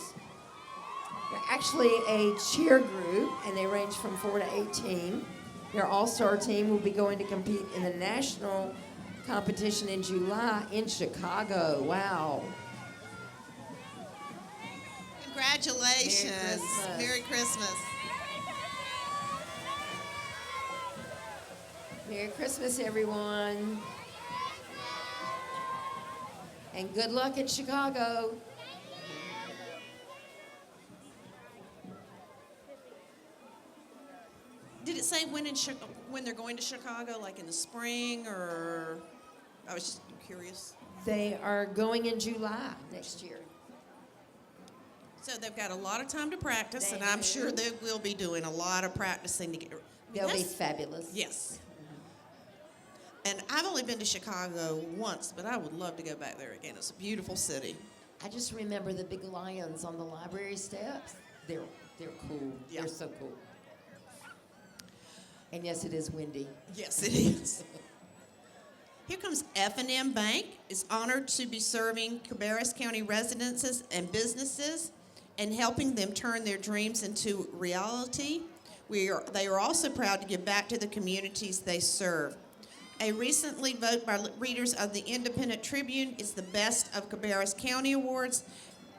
They're actually a cheer group, and they range from 4 to 18. Their all-star team will be going to compete in the national competition in July in Chicago. Wow. Congratulations. Merry Christmas. Merry Christmas, everyone. And good luck in Chicago. Did it say when they're going to Chicago, like in the spring, or I was just curious. They are going in July next year. So they've got a lot of time to practice, They and I'm do. sure they will be doing a lot of practicing to get. They'll be That's- fabulous. Yes. And I've only been to Chicago once, but I would love to go back there again. It's a beautiful city. I just remember the big lions on the library steps. They're cool. Yeah. They're so cool. And yes, it is windy. Yes, it is. Here comes F&M Bank. Is honored to be serving Cabarrus County residences and businesses and helping them turn their dreams into reality. They are also proud to give back to the communities they serve. A recently vote by readers of the Independent Tribune is the Best of Cabarrus County Awards.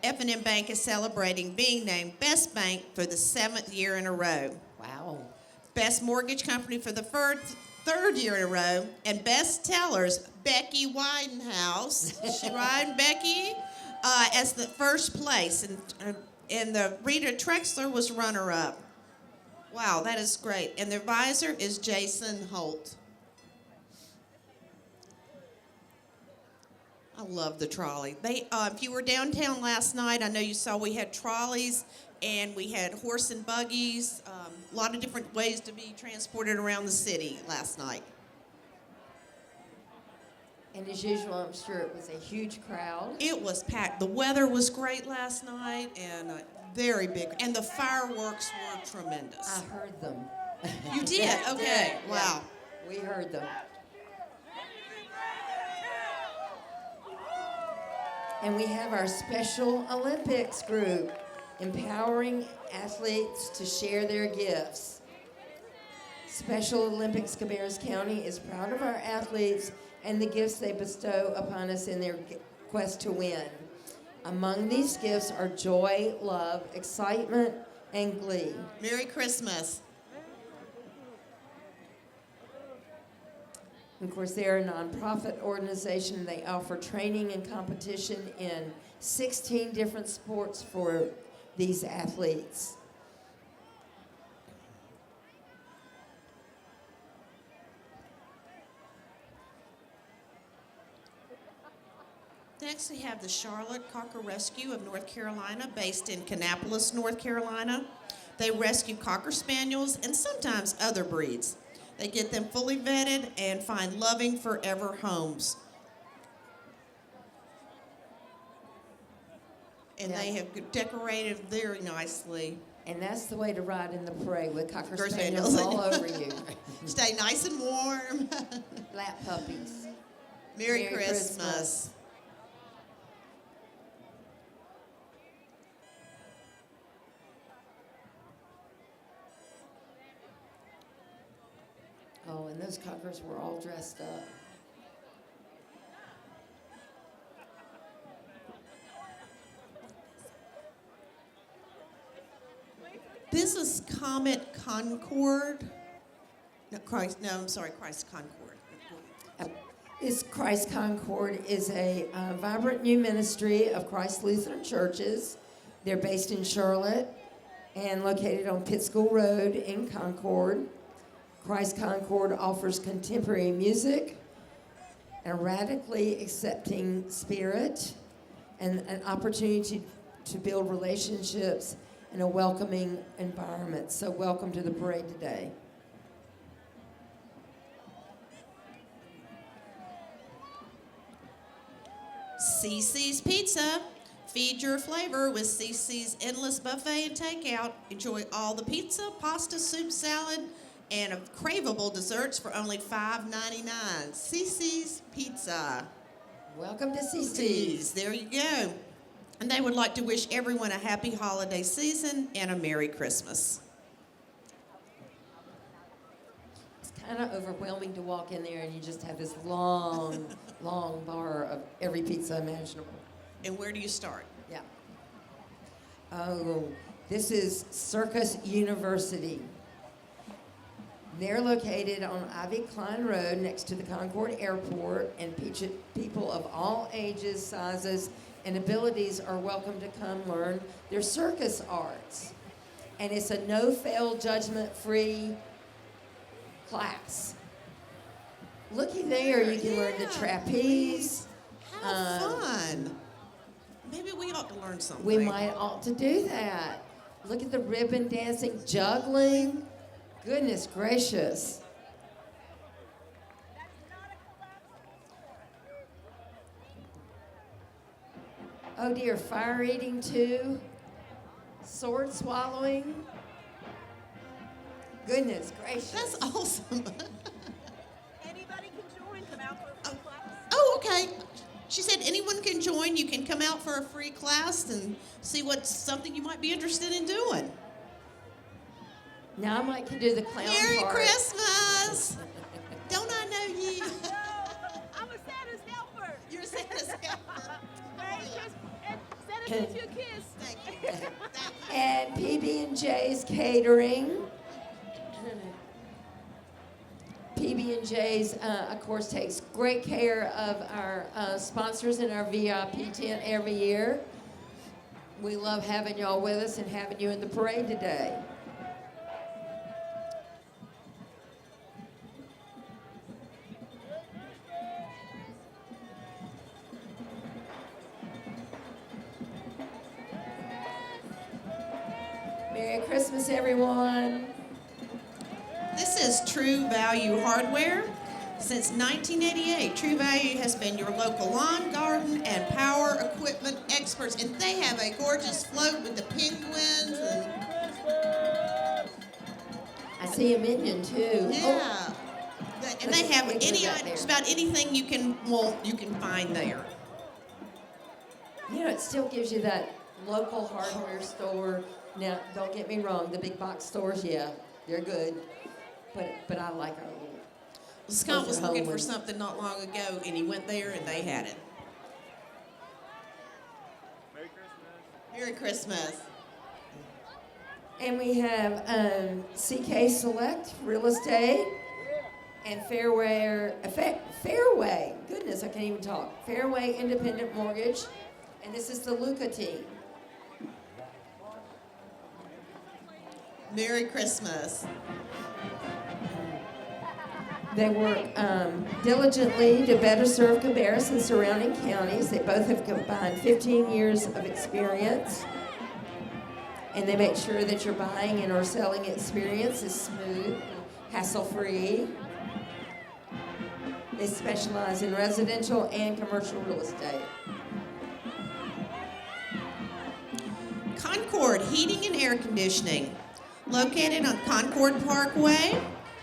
F&M Bank is celebrating being named Best Bank for the 7th year in a row. Wow. Best Mortgage Company for the third year in a row, and Best Tellers, Becky Widenhouse. She right, Becky? As the first place, and the Rita Trexler was runner-up. Wow, that is great. And the advisor is Jason Holt. I love the trolley. If you were downtown last night, I know you saw we had trolleys and we had horse and buggies, a lot of different ways to be transported around the city last night. And as usual, I'm sure it was a huge crowd. It was packed. The weather was great last night and very big. And the fireworks were tremendous. I heard them. You did? Okay. Yeah, Wow. we heard them. And we have our Special Olympics group, empowering athletes to share their gifts. Special Olympics Cabarrus County is proud of our athletes and the gifts they bestow upon us in their quest to win. Among these gifts are joy, love, excitement, and glee. Merry Christmas. Of course, they're a nonprofit organization. They offer training and competition in 16 different sports for these athletes. Next, we have the Charlotte Cocker Rescue of North Carolina, based in Kannapolis, North Carolina. They rescue Cocker Spaniels and sometimes other breeds. They get them fully vetted and find loving forever homes. And they have decorated very nicely. And that's the way to ride in the parade with Cocker Cocker Spaniels Spaniels. all over you. Stay nice and warm. Lap puppies. Merry Merry Christmas. Christmas. Oh, and those cockers were all dressed up. This is Comet Concord. Christ Concord. Christ Concord is a vibrant new ministry of Christ Lutheran churches. They're based in Charlotte and located on Pitt School Road in Concord. Christ Concord offers contemporary music, a radically accepting spirit, and an opportunity to build relationships in a welcoming environment. So welcome to the parade today. CC's Pizza. Feed your flavor with CC's endless buffet and takeout. Enjoy all the pizza, pasta, soup, salad, and craveable desserts for only $5.99. CC's Pizza. Welcome to CC's. There you go. And they would like to wish everyone a happy holiday season and a Merry Christmas. It's kind of overwhelming to walk in there and you just have this long, long bar of every pizza imaginable. And where do you start? Yeah. Oh, this is Circus University. They're located on Ivy Klein Road next to the Concord Airport, and people of all ages, sizes, and abilities are welcome to come learn their circus arts. And it's a no-fail, judgment-free class. Looky there, you can learn the trapeze. How fun. Maybe we ought to learn something. We might ought to do that. Look at the ribbon dancing, juggling. Goodness gracious. Oh dear, fire eating too. Sword swallowing. Goodness gracious. That's awesome. Anybody can join. Come out for a free class. Oh, okay. She said anyone can join. You can come out for a free class and see what's something you might be interested in doing. Now I might can do the clown Merry part. Christmas! Don't I know you? I'm a Santa's helper. You're Santa's helper. Merry Christmas. And Santa sends you a kiss. Thank you. Thank you. And PB&J's Catering. PB&J's, of course, takes great care of our sponsors in our VIP tent every year. We love having y'all with us and having you in the parade today. Merry Christmas, everyone. This is True Value Hardware. Since 1988, True Value has been your local lawn, garden, and power equipment experts, and they have a gorgeous float with the penguins. And, I see a minion, too. yeah. And they have Wait, any who's that just there? about anything you can want, you can find there. You know, it still gives you that local hardware store. Now, don't get me wrong, the big box stores, yeah, they're good. But I like our little. Scott was Those are looking home for ones. something not long ago, and he went there, and they had it. Merry Christmas. And we have CK Select Real Estate and Fairway, goodness, I can't even talk. Fairway Independent Mortgage. And this is the Luca team. Merry Christmas. They work diligently to better serve Cabarrus and surrounding counties. They both have combined 15 years of experience. And they make sure that your buying and or selling experience is smooth, hassle-free. They specialize in residential and commercial real estate. Concord Heating and Air Conditioning, located on Concord Parkway.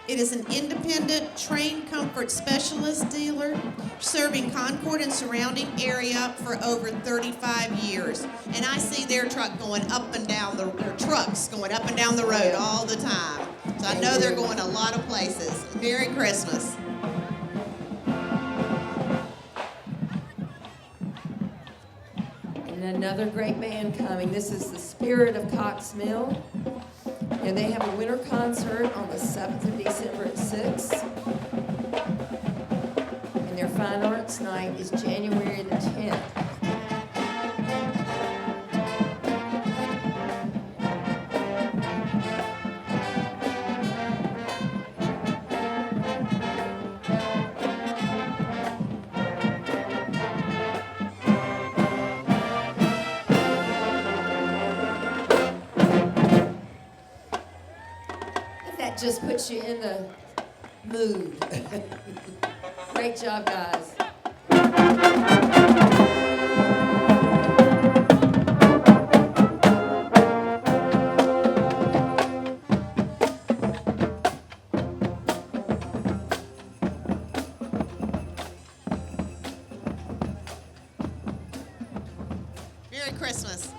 It is an independent trained comfort specialist dealer serving Concord and surrounding area for over 35 years. And I see their truck going up and down their trucks going up and down the road all the time. So I know they're going a lot of places. Merry Christmas. And another great band coming. This is the Spirit of Cox Mill. And they have a winter concert on the 7th of December at 6. And their Fine Arts Night is January the 10th. That just puts you in the mood. Great job, guys. Merry Christmas.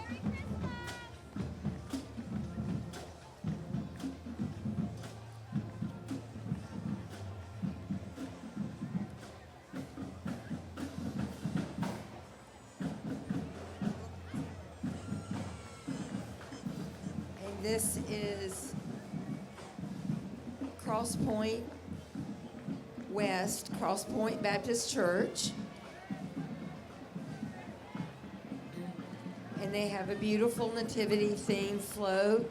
This is Cross Point West, Cross Point Baptist Church. And they have a beautiful nativity theme float.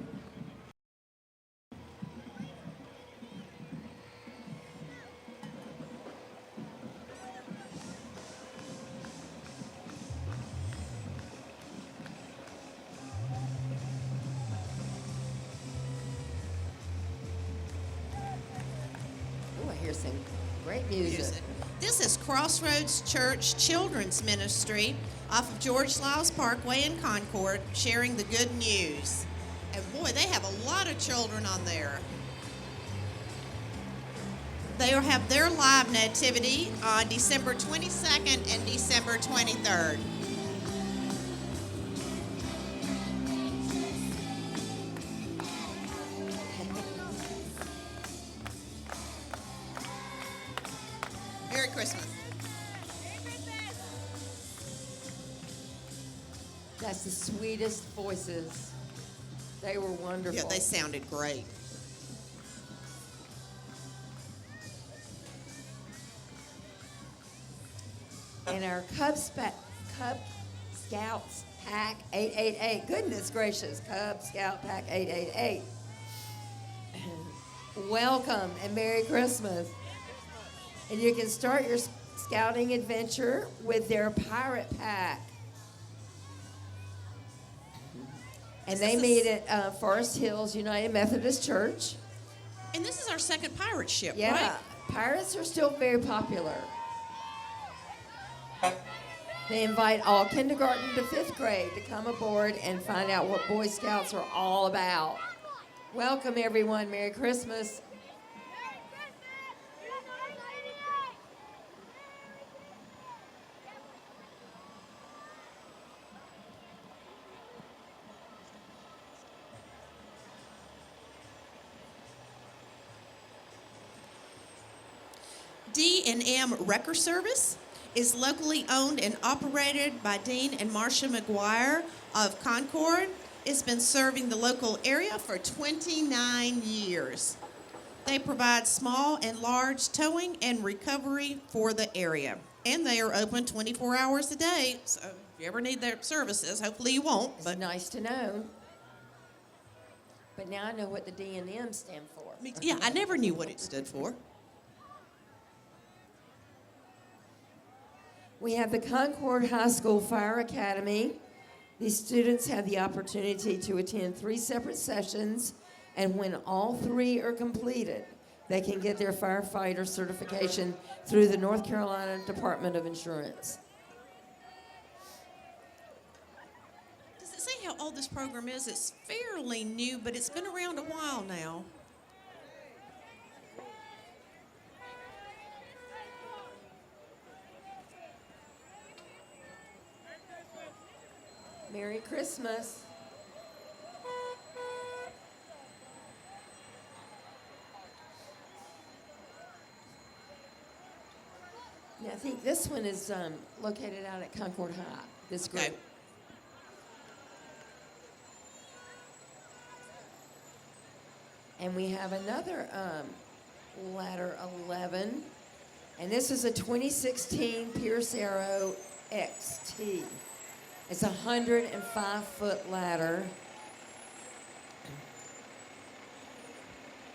Oh, I hear some great music. This is Crossroads Church Children's Ministry off of George Lyles Parkway in Concord, sharing the good news. And boy, they have a lot of children on there. They will have their live nativity on December 22nd and December 23rd. Merry Christmas. That's the sweetest voices. They were wonderful. Yeah, they sounded great. And our Cub Scouts Pack 888. Goodness gracious, Cub Scout Pack 888. Welcome and Merry Christmas. And you can start your scouting adventure with their Pirate Pack. And they meet at Forest Hills United Methodist Church. And this is our second pirate ship, Yeah, right? pirates are still very popular. They invite all kindergarten to 5th grade to come aboard and find out what Boy Scouts are all about. Welcome, everyone. Merry Christmas. D&M Wrecker Service is locally owned and operated by Dean and Marcia McGuire of Concord. It's been serving the local area for 29 years. They provide small and large towing and recovery for the area. And they are open 24 hours a day, so if you ever need their services, hopefully you won't. It's But nice to know. But now I know what the D&M stand for. yeah, I never knew what it stood for. We have the Concord High School Fire Academy. These students have the opportunity to attend 3 separate sessions, and when all 3 are completed, they can get their firefighter certification through the North Carolina Department of Insurance. Does it say how old this program is? It's fairly new, but it's been around a while now. Merry Christmas. Yeah, I think this one is located out at Concord High, this group. Okay. And we have another ladder 11, and this is a 2016 Pierce Arrow XT. It's a 105-foot ladder.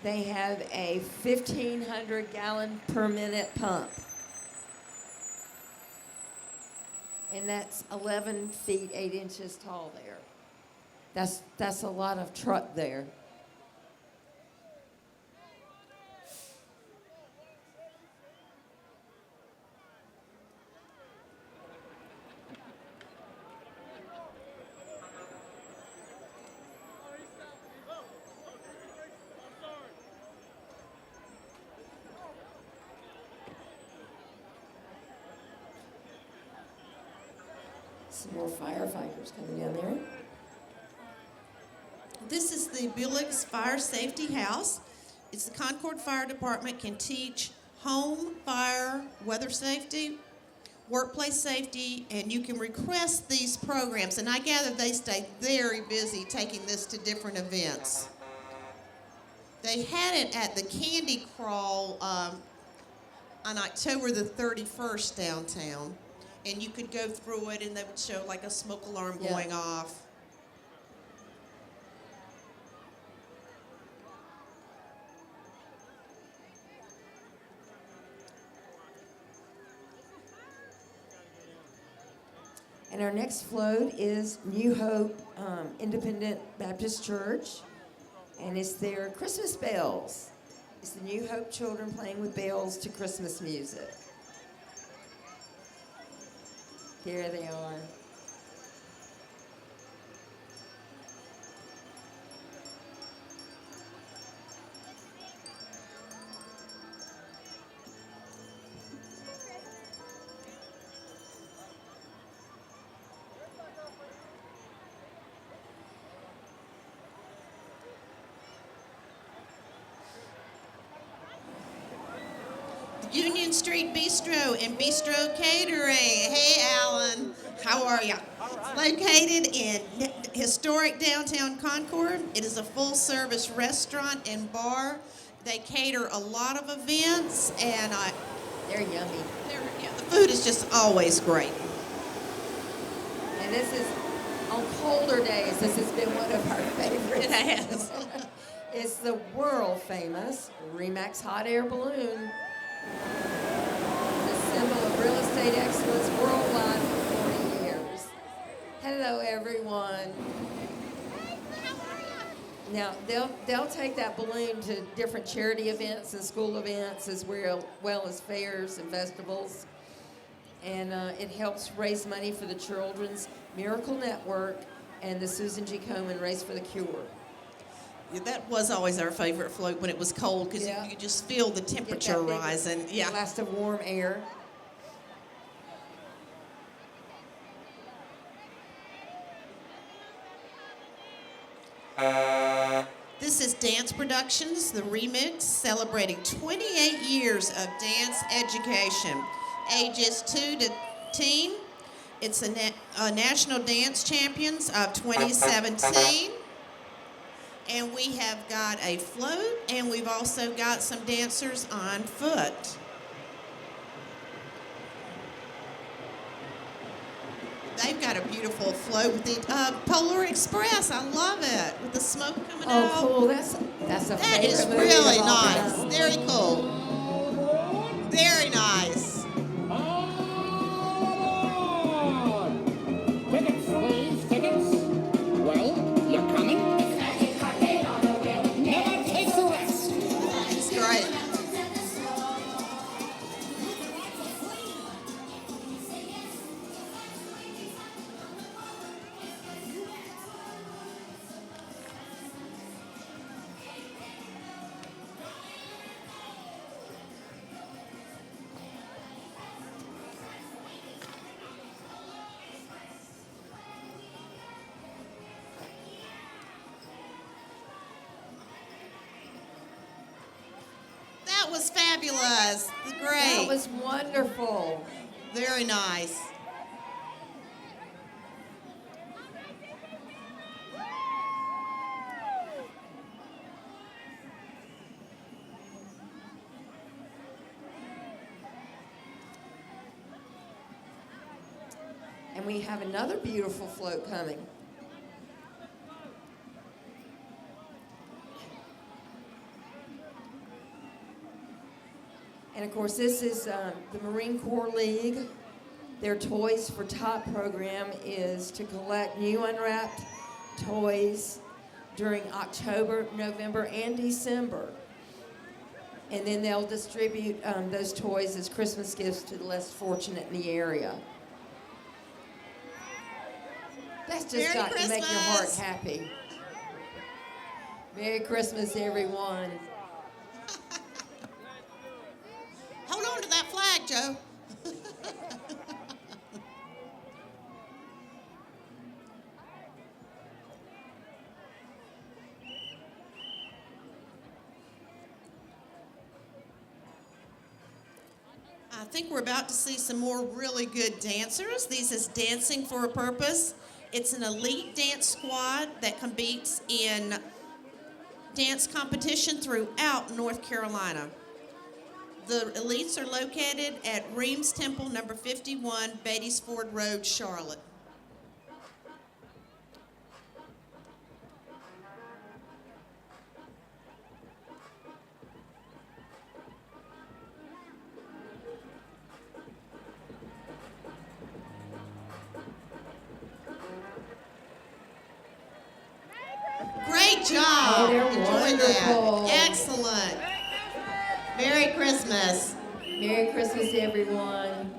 They have a 1,500 gallon per minute pump. And that's 11 feet 8 inches tall there. That's a lot of truck there. Some more firefighters coming down there. This is the Buick's Fire Safety House. It's the Concord Fire Department can teach home fire, weather safety, workplace safety, and you can request these programs. And I gather they stay very busy taking this to different events. They had it at the Candy Crawl on October the 31st downtown. And you could go through it and they would show like a smoke alarm Yeah. going off. And our next float is New Hope Independent Baptist Church, and it's their Christmas bells. It's the New Hope children playing with bells to Christmas music. Here they are. Union Street Bistro and Bistro Catering. Hey, Alan. How are you? Located in historic downtown Concord, it is a full-service restaurant and bar. They cater a lot of events, and They're yummy. the food is just always great. And this is, on colder days, this has been one of our favorites. It has. It's the world famous Remax hot air balloon. The symbol of real estate excellence worldwide for 40 years. Hello, everyone. Now, they'll take that balloon to different charity events and school events as well as fairs and festivals. And it helps raise money for the Children's Miracle Network and the Susan G. Komen Race for the Cure. Yeah, that was always our favorite float when it was cold because Yeah. you could just feel the temperature Get that big rising. Yeah. blast of warm air. This is Dance Productions, the remix, celebrating 28 years of dance education, ages 2 to teen. It's a National Dance Champions of 2017. And we have got a float, and we've also got some dancers on foot. They've got a beautiful float with the Polar Express. I love it, with the smoke coming Oh, out. cool. That's a That favorite is movie really of all nice. time. Very cool. Very nice. was fabulous. That Great. was wonderful. Very nice. And we have another beautiful float coming. And of course, this is the Marine Corps League. Their Toys for Tot program is to collect new unwrapped toys during October, November, and December. And then they'll distribute those toys as Christmas gifts to the less fortunate in the area. That's just Merry got to make your heart Christmas. happy. Merry Christmas, everyone. Hold on to that flag, Joe. I think we're about to see some more really good dancers. This is Dancing for a Purpose. It's an elite dance squad that competes in dance competition throughout North Carolina. The elites are located at Reams Temple, number 51, Beatties Ford Road, Charlotte. Great job. Oh, they're Enjoyed wonderful. that. Excellent. Merry Christmas. Merry Christmas, everyone.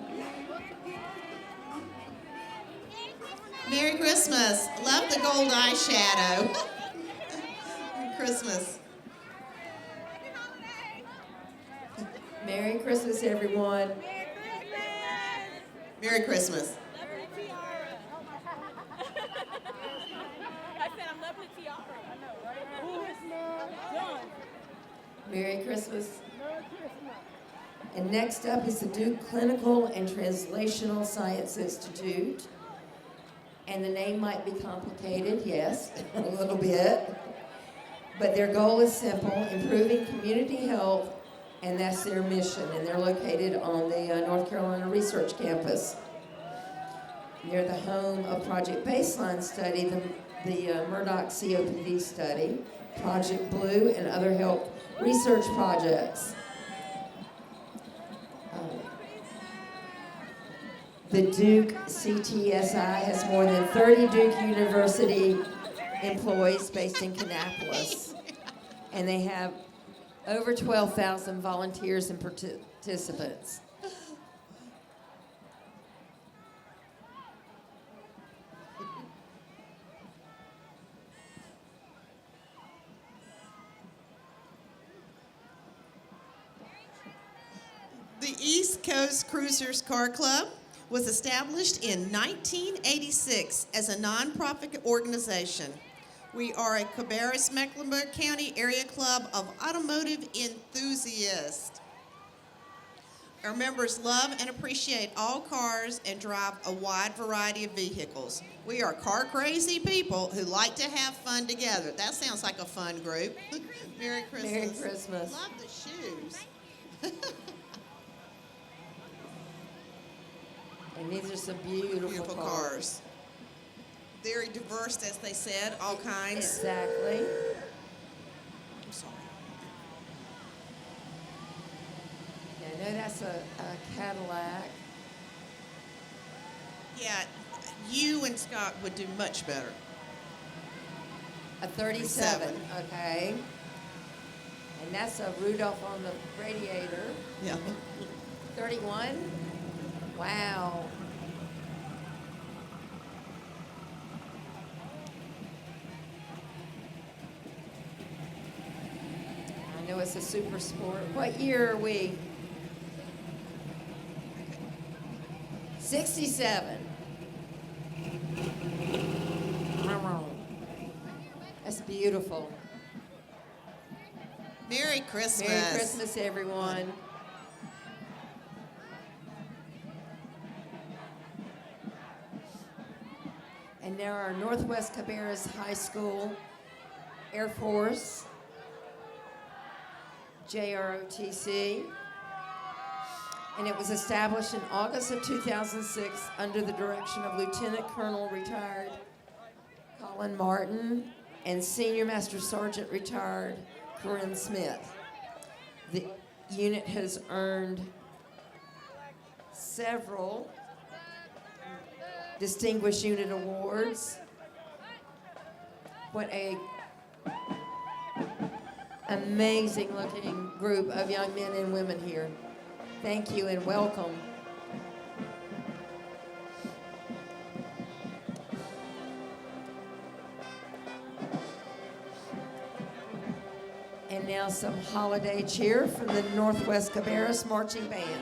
Merry Christmas. Love the gold eyeshadow. Christmas. Merry Christmas, everyone. Merry Christmas. I said I'm lovely tiara. I know, right? Done. Merry Christmas. And next up is the Duke Clinical and Translational Science Institute. And the name might be complicated, yes, a little bit. But their goal is simple, improving community health, and that's their mission. And they're located on the North Carolina Research Campus. They're the home of Project Baseline Study, the Murdoch COPD study, Project Blue, and other health research projects. The Duke CTSI has more than 30 Duke University employees based in Kannapolis. And they have over 12,000 volunteers and participants. The East Coast Cruisers Car Club was established in 1986 as a nonprofit organization. We are a Cabarrus-Mecklenburg County area club of automotive enthusiasts. Our members love and appreciate all cars and drive a wide variety of vehicles. We are car-crazy people who like to have fun together. That sounds like a fun group. Merry Christmas. Merry Christmas. Love the shoes. And these are some beautiful, Beautiful cars. Very diverse, as they said, all kinds. Exactly. I'm sorry. Yeah, I know that's a Cadillac. Yeah, you and Scott would do much better. A 37, okay. And that's a Rudolph on the radiator. Yeah. 31? Wow. I know it's a super sport. What year are we? 67. That's beautiful. Merry Christmas. Merry Christmas, everyone. And now our Northwest Cabarrus High School, Air Force, JROTC. And it was established in August of 2006 under the direction of Lieutenant Colonel retired Colin Martin and Senior Master Sergeant retired Corinne Smith. The unit has earned several Distinguished Unit Awards. What a amazing looking group of young men and women here. Thank you and welcome. And now some holiday cheer from the Northwest Cabarrus Marching Band.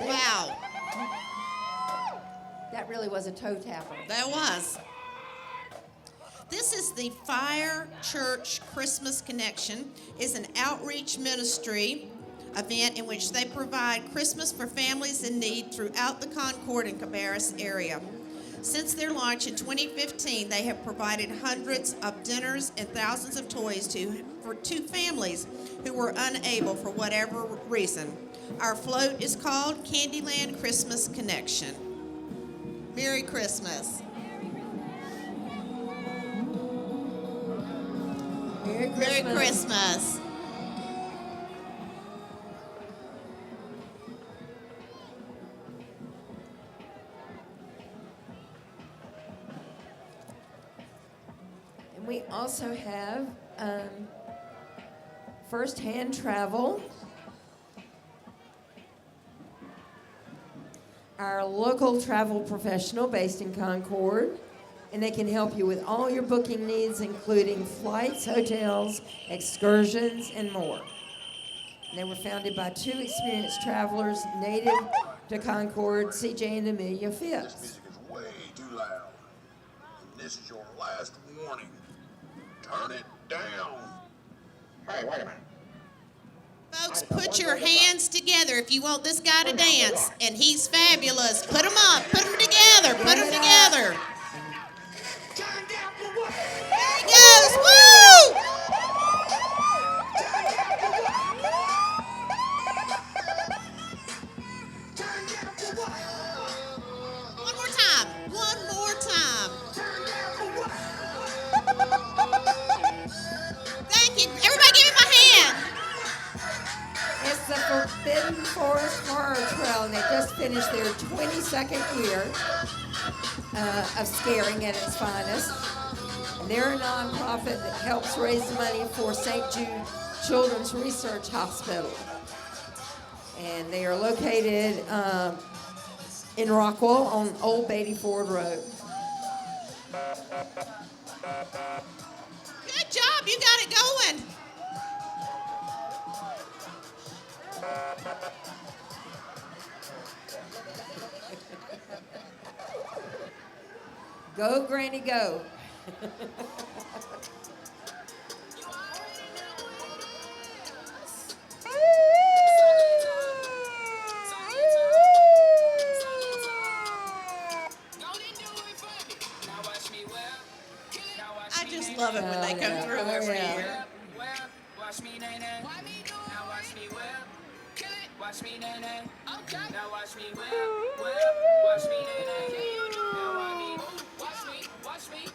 Wow, That really was a toe tapper. that was. This is the Fire Church Christmas Connection. It's an outreach ministry event in which they provide Christmas for families in need throughout the Concord and Cabarrus area. Since their launch in 2015, they have provided hundreds of dinners and thousands of toys to families who were unable for whatever reason. Our float is called Candyland Christmas Connection. Merry Christmas. Merry Merry Christmas. Christmas. And we also have first-hand travel. Our local travel professional based in Concord, and they can help you with all your booking needs, including flights, hotels, excursions, and more. And they were founded by two experienced travelers native to Concord, CJ and Amelia This Phipps. music is way too loud. And this is your last warning. Turn it down. Hey, wait a minute. Folks, put your hands together if you want this guy to dance. And he's fabulous. Put them up. Put them together. Put them together. There he goes. Woo! One more time. One more time. Thank you. Everybody give me my hand. It's the Forbidden Forest Horror Trail, and they just finished their 22nd year of scaring at its finest. And they're a nonprofit that helps raise money for St. Jude Children's Research Hospital. And they are located in Rockwell on Old Beatty Ford Road. Good job. You got it going. Go, Granny, go. I just love it when they come through Oh, every yeah. year. Watch me, nay, nay. Now watch me whip. Kill it. Watch me, nay, nay. Okay. Now watch me whip. Watch me, nay, nay. Now watch me. Watch me. Watch me.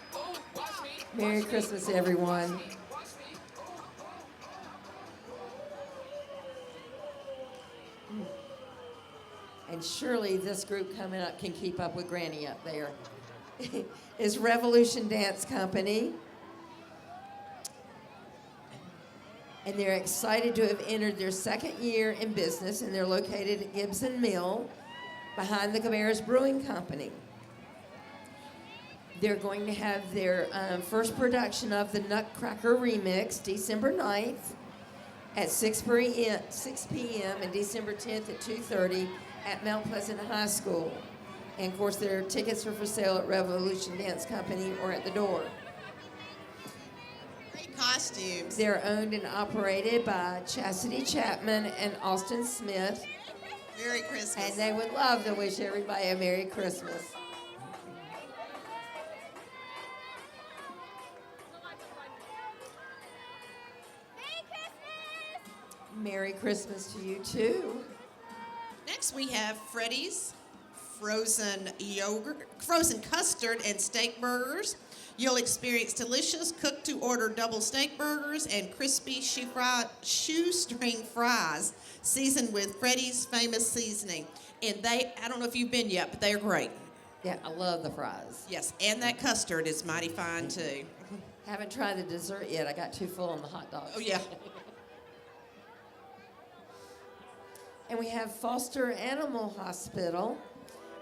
Watch me. Merry Christmas, everyone. Watch me. surely this group coming up can keep up with Granny up there, is Revolution Dance Company. And they're excited to have entered their second year in business, and they're located at Gibson Mill behind the Cabarrus Brewing Company. They're going to have their first production of the Nutcracker Remix December 9th at 6 p.m. and December 10th at 2:30 at Mount Pleasant High School. And of course, their tickets are for sale at Revolution Dance Company or at the door. Costumes. They're owned and operated by Chastity Chapman and Austin Smith, Merry Christmas. and they would love to wish everybody a Merry Christmas. Merry Christmas to you too. Next we have Freddy's frozen yogurt, frozen custard and steak burgers. You'll experience delicious cooked-to-order double steak burgers and crispy shoestring fries seasoned with Freddy's famous seasoning. And I don't know if you've been yet, but they're great. Yeah, I love the fries. Yes, and that custard is mighty fine too. Haven't tried the dessert yet. I got too full on the hot dogs. Oh yeah. And we have Foster Animal Hospital,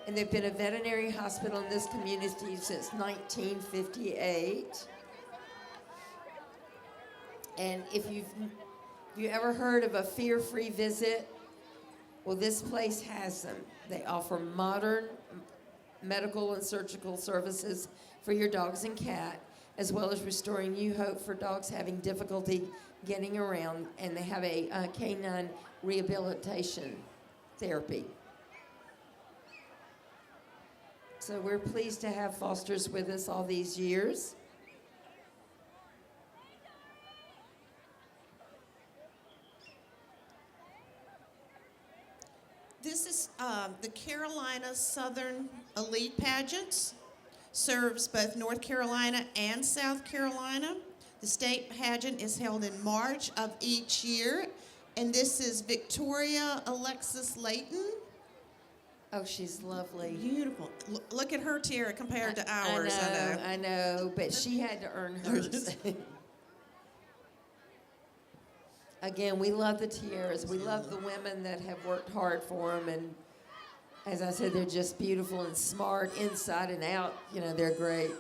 and they've been a veterinary hospital in this community since 1958. And if you ever heard of a fear-free visit, well, this place has them. They offer modern medical and surgical services for your dogs and cat, as well as restoring new hope for dogs having difficulty getting around, and they have a canine rehabilitation therapy. So we're pleased to have Foster's with us all these years. This is the Carolina Southern Elite Pageants. Serves both North Carolina and South Carolina. The state pageant is held in March of each year. And this is Victoria Alexis Layton. Oh, she's lovely. Beautiful. Look at her tiara compared to ours. I know, but she had to earn hers. Again, we love the tiaras. We love the women that have worked hard for them. And as I said, they're just beautiful and smart inside and out. You know, they're great.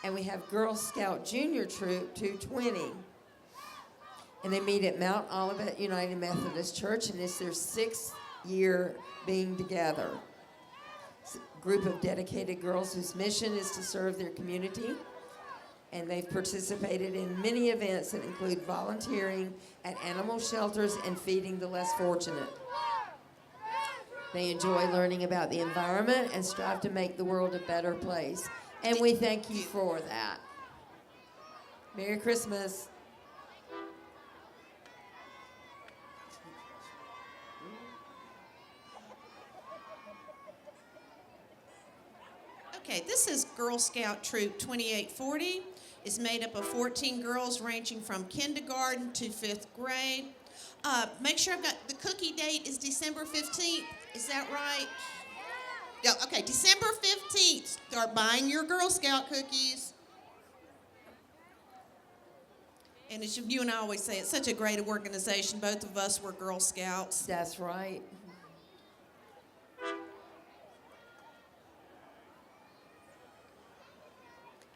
And we have Girl Scout Junior Troop 220. And they meet at Mount Olivet United Methodist Church, and it's their 6th year being together. It's a group of dedicated girls whose mission is to serve their community. And they've participated in many events that include volunteering at animal shelters and feeding the less fortunate. They enjoy learning about the environment and strive to make the world a better place. And we thank you for that. Merry Christmas. Okay, this is Girl Scout Troop 2840. It's made up of 14 girls ranging from kindergarten to 5th grade. Make sure I've got the cookie date is December 15th. Is that right? Yeah, okay, December 15th. Start buying your Girl Scout cookies. And as you and I always say, it's such a great organization. Both of us were Girl Scouts. That's right.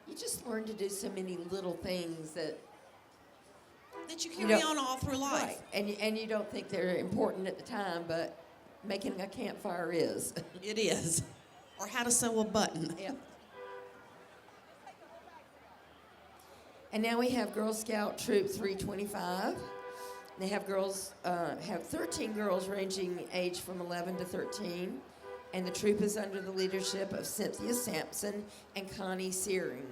You just learn to do so many little things that That you carry on all through life. Right. And you don't think they're important at the time, but making a campfire is. It is. Or how to sew a button. Yep. And now we have Girl Scout Troop 325. They have have 13 girls ranging age from 11 to 13. And the troop is under the leadership of Cynthia Sampson and Connie Searing.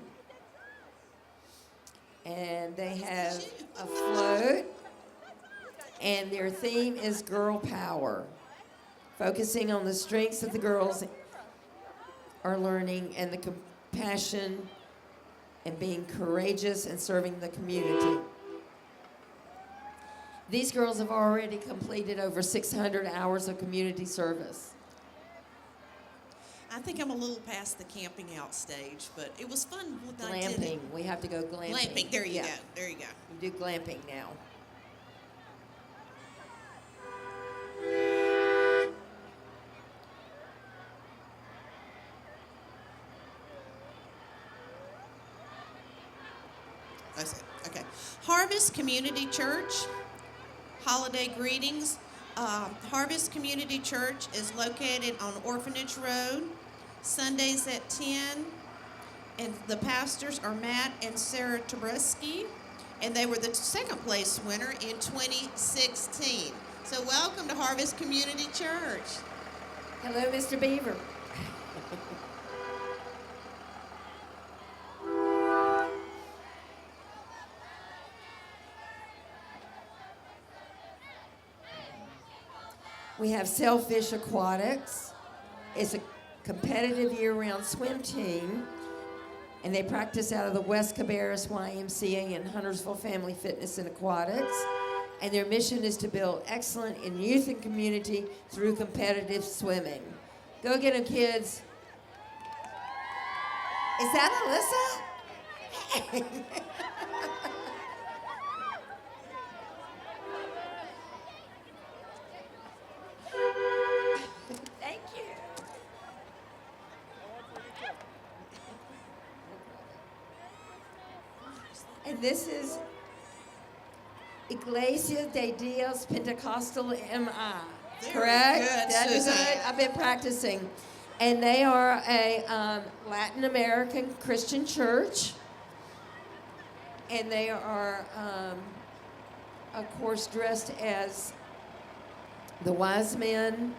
And they have a float, and their theme is Girl Power, focusing on the strengths that the girls are learning and the compassion and being courageous and serving the community. These girls have already completed over 600 hours of community service. I think I'm a little past the camping out stage, but it was fun when I did Glamping. it. We have to go glamping. Glamping. There you Yeah, go. There you go. We do glamping now. That's it. Okay. Harvest Community Church. Holiday greetings. Harvest Community Church is located on Orphanage Road, Sundays at 10. And the pastors are Matt and Sarah Tabreski, and they were the second place winner in 2016. So welcome to Harvest Community Church. Hello, Mr. Beaver. We have Sailfish Aquatics. It's a competitive year-round swim team, and they practice out of the West Cabarrus YMCA and Huntersville Family Fitness and Aquatics. And their mission is to build excellence in youth and community through competitive swimming. Go get them, kids. Is that Alyssa? Thank you. And this is Iglesia de Dios Pentecostal MI. Very Correct? good, That is Susan. good. I've been practicing. And they are a Latin American Christian church. And they are, of course, dressed as the wise men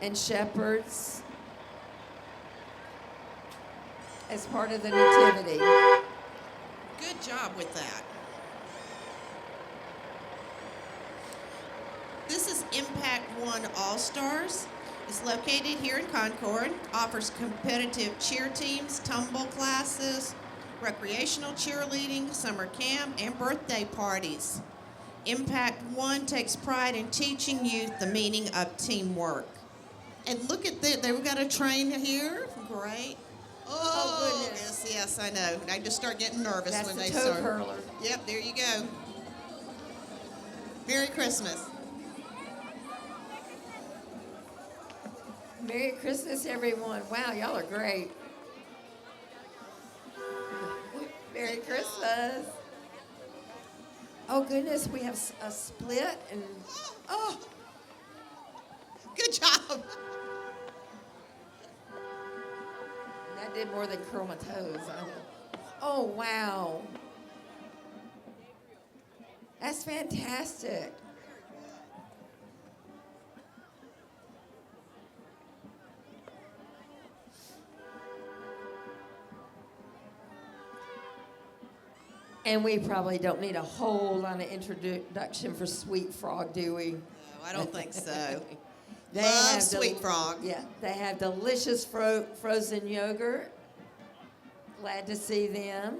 and shepherds as part of the Nativity. Good job with that. This is Impact One All-Stars. It's located here in Concord, offers competitive cheer teams, tumble classes, recreational cheerleading, summer camp, and birthday parties. Impact One takes pride in teaching youth the meaning of teamwork. And look at that, they've got a train here. Great. Oh, goodness. Yes, I know. I just start getting nervous That's when the they toe start. curler. Yep, there you go. Merry Christmas. Merry Christmas, everyone. Wow, y'all are great. Merry Christmas. Oh, goodness, we have a split and, oh, Good job. that did more than curl my toes. Oh, wow. That's fantastic. And we probably don't need a whole lot of introduction for Sweet Frog, do we? No, I don't think so. They Love have Sweet Frog. Yeah, they have delicious frozen yogurt. Glad to see them.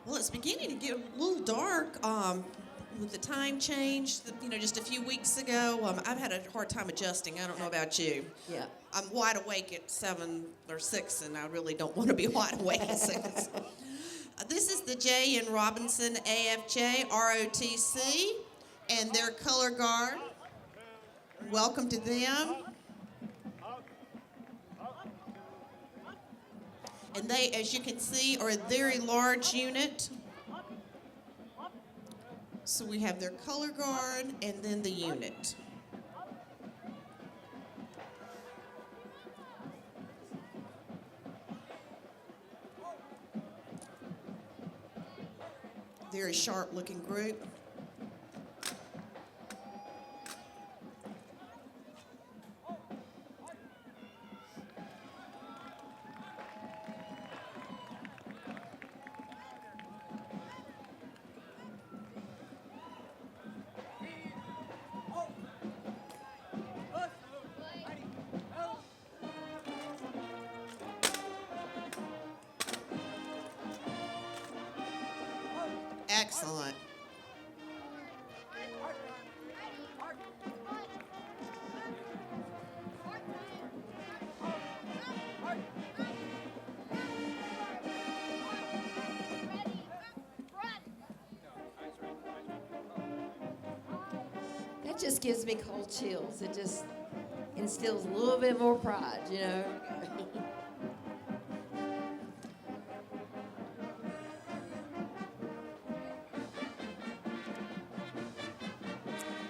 Well, it's beginning to get a little dark with the time change. Just a few weeks ago, I've had a hard time adjusting. I don't know about you. Yeah. I'm wide awake at 7 or 6, and I really don't want to be wide awake at 6. This is the J. and Robinson AFJ ROTC and their color guard. Welcome to them. And they, as you can see, are a very large unit. So we have their color guard and then the unit. Very sharp looking group. That just gives me cold chills. It just instills a little bit more pride, you know.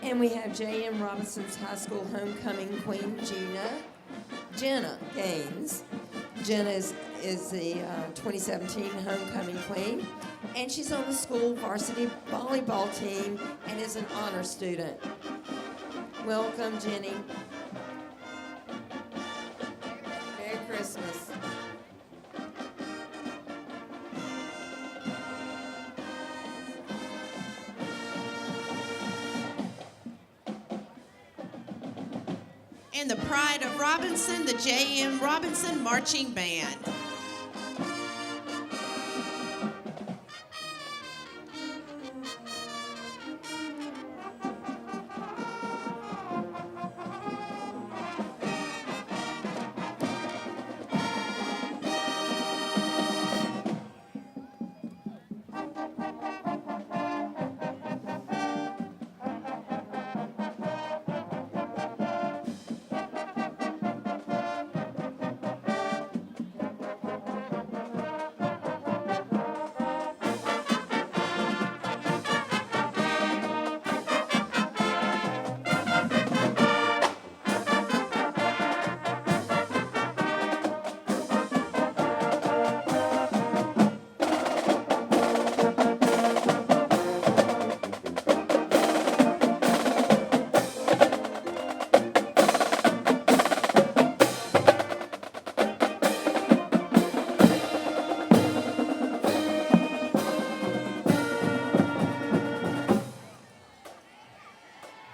And we have J.M. Robinson's High School homecoming queen, Jenna Gaines. Jenna is the 2017 homecoming queen, and she's on the school varsity volleyball team and is an honor student. Welcome, Jenny. Merry Christmas. And the pride of Robinson, the J.M. Robinson Marching Band.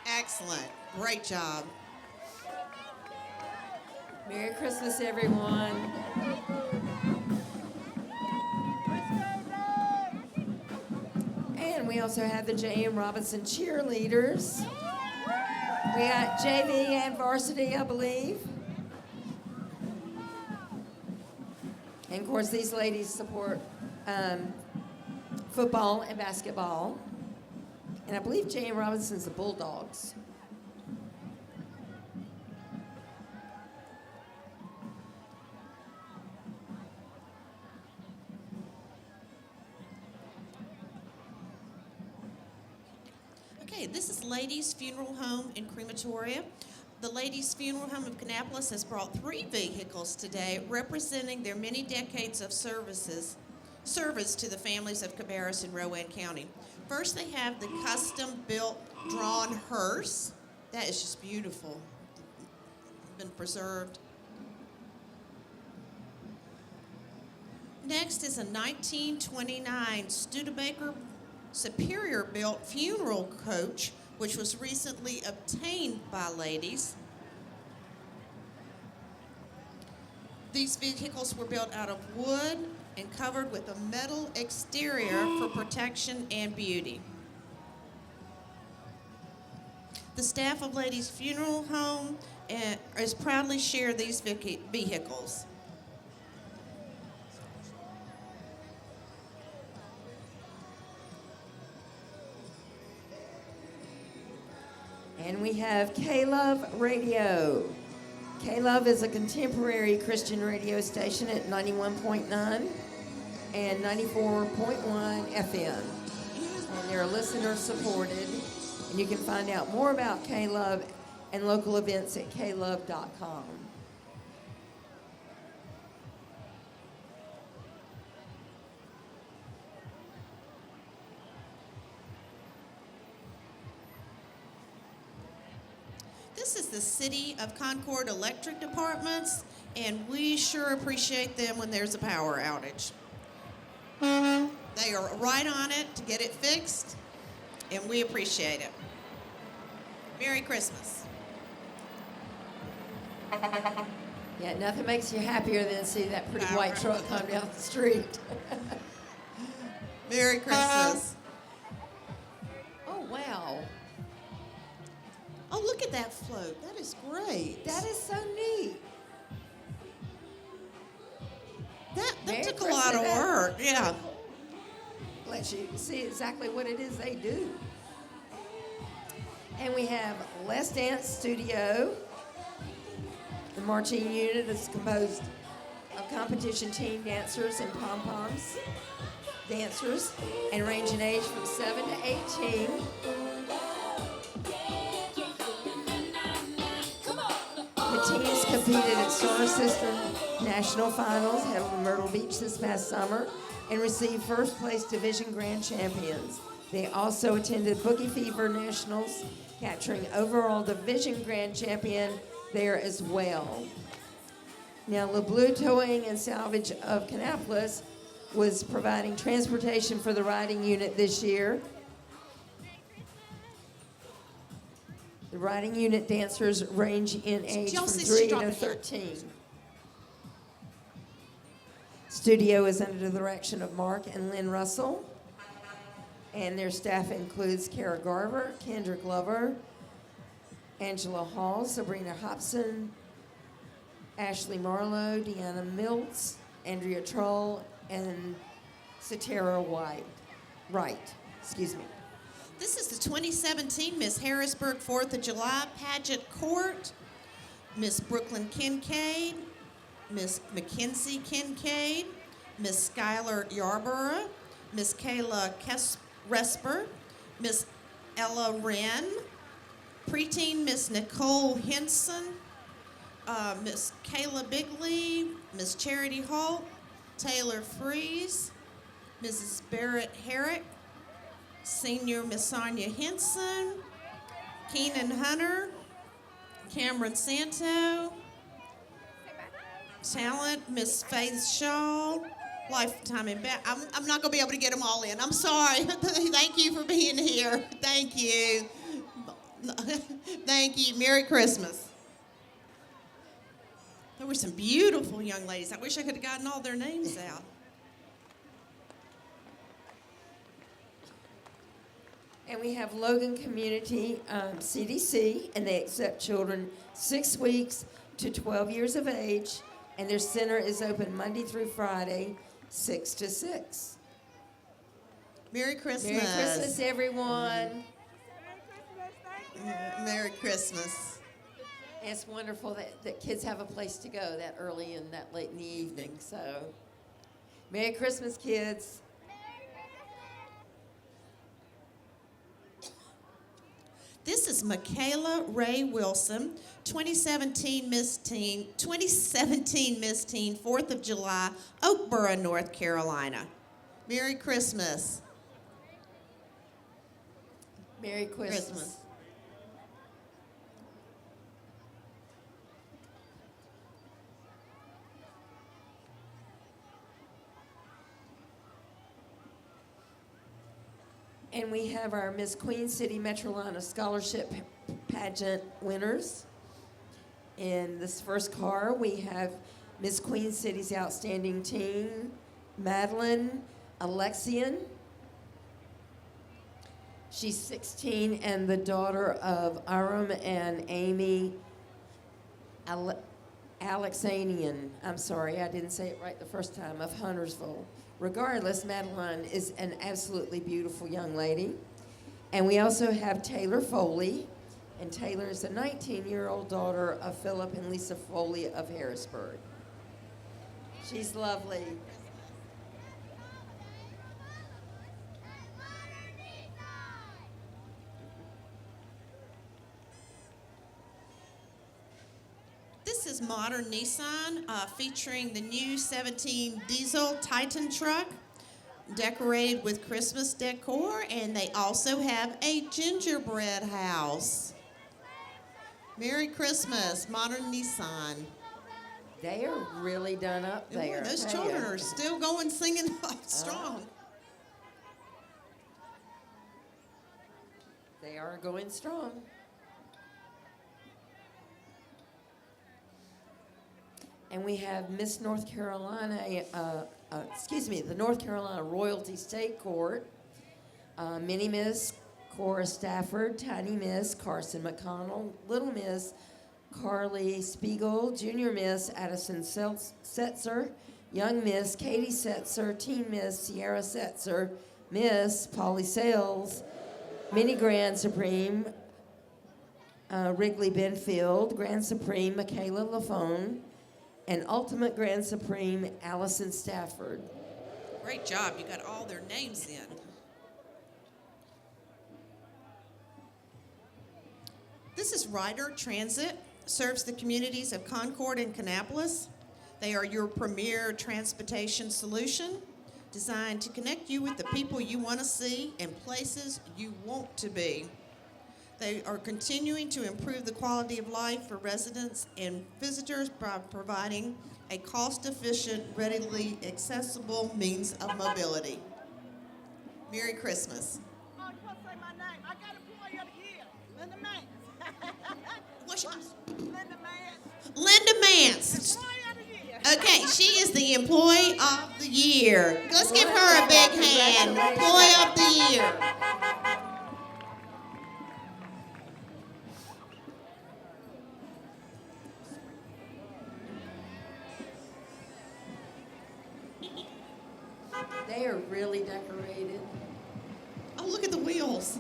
Excellent. Great job. Merry Christmas, everyone. And we also have the J.M. Robinson cheerleaders. We got JV and varsity, I believe. And of course, these ladies support football and basketball. And I believe J.M. Robinson's the Bulldogs. Okay, this is Ladies Funeral Home in Crematoria. The Ladies Funeral Home of Kannapolis has brought 3 vehicles today representing their many decades of service to the families of Cabarrus and Rowan County. First, they have the custom-built drawn hearse. That is just beautiful. Been preserved. Next is a 1929 Studebaker Superior-built funeral coach, which was recently obtained by ladies. These vehicles were built out of wood and covered with a metal exterior for protection and beauty. The staff of Ladies Funeral Home is proudly share these vehicles. And we have K-Love Radio. K-Love is a contemporary Christian radio station at 91.9 and 94.1 FM. And they're listener supported. And you can find out more about K-Love and local events at klove.com. This is the City of Concord Electric Departments, and we sure appreciate them when there's a power outage. They are right on it to get it fixed, and we appreciate it. Merry Christmas. Yeah, nothing makes you happier than to see that pretty white truck come down the street. Merry Christmas. Oh, wow. Oh, look at that float. That is great. That is so neat. That Merry took a lot of Christmas. work. Yeah. Lets you see exactly what it is they do. And we have Les Dance Studio. The marching unit is composed of competition team dancers and pom-poms dancers and range in age from 7 to 18. The teams competed at Solar System National Finals held in Myrtle Beach this past summer and received first place division grand champions. They also attended Boogie Fever Nationals, capturing overall division grand champion there as well. Now, LeBlue Towing and Salvage of Kannapolis was providing transportation for the riding unit this year. The riding unit dancers range in age y'all from see 3 drop to it? 13. Studio is under the direction of Mark and Lynn Russell, and their staff includes Kara Garver, Kendra Glover, Angela Hall, Sabrina Hobson, Ashley Marlowe, Deanna Miltz, Andrea Troll, and Satara Wright. Excuse me. This is the 2017 Miss Harrisburg 4th of July Pageant Court. Miss Brooklyn Kincaid, Miss Mackenzie Kincaid, Miss Skylar Yarborough, Miss Kayla Resper, Miss Ella Wren, preteen Miss Nicole Henson, Miss Kayla Bigley, Miss Charity Holt, Taylor Freeze, Mrs. Barrett Herrick, Senior Miss Sonia Henson, Keenan Hunter, Cameron Santo, Talent Miss Faith Shaw, Lifetime in back. I'm not going to be able to get them all in. I'm sorry. Thank you for being here. Thank you. Thank you. Merry Christmas. There were some beautiful young ladies. I wish I could have gotten all their names out. And we have Logan Community CDC, and they accept children 6 weeks to 12 years of age, and their center is open Monday through Friday, 6 to 6. Merry Christmas. Merry Christmas, everyone. Merry Christmas. And it's wonderful that kids have a place to go that early and that late in the evening. So, Merry Christmas, kids. This is Michaela Ray Wilson, 2017 Miss Teen, 4th of July, Oakboro, North Carolina. Merry Christmas. Merry Christmas. And we have our Miss Queen City Metrolina Scholarship Pageant winners. In this first car, we have Miss Queen City's outstanding teen, Madeline Alexian. She's 16 and the daughter of Aram and Amy Alexanian. I'm sorry, I didn't say it right the first time, of Huntersville. Regardless, Madeline is an absolutely beautiful young lady. And we also have Taylor Foley, and Taylor is a 19-year-old daughter of Philip and Lisa Foley of Harrisburg. She's lovely. This is modern Nissan featuring the new 17 diesel Titan truck decorated with Christmas decor, and they also have a gingerbread house. Merry Christmas, modern Nissan. They are really done up And boy, there. those I tell children ya. are still going singing strong. They are going strong. And we have Miss North Carolina, the North Carolina Royalty State Court, Mini Miss Cora Stafford, Tiny Miss Carson McConnell, Little Miss Carly Spiegel, Junior Miss Addison Setzer, Young Miss Katie Setzer, Teen Miss Sierra Setzer, Miss Polly Sales, Mini Grand Supreme Wrigley Benfield, Grand Supreme Michaela Lafone, and Ultimate Grand Supreme Allison Stafford. Great job. You got all their names in. This is Ryder Transit. Serves the communities of Concord and Kannapolis. They are your premier transportation solution, designed to connect you with the people you want to see and places you want to be. They are continuing to improve the quality of life for residents and visitors by providing a cost-efficient, readily accessible means of mobility. Merry Christmas. Oh, you want to say my name? I got employee of the year, Linda Mance. What's your Linda Mance. Linda Mance. Employee of the year. Okay, she is the Employee of the Year. Let's give her a big hand. Employee of the Year. They are really decorated. Oh, look at the wheels.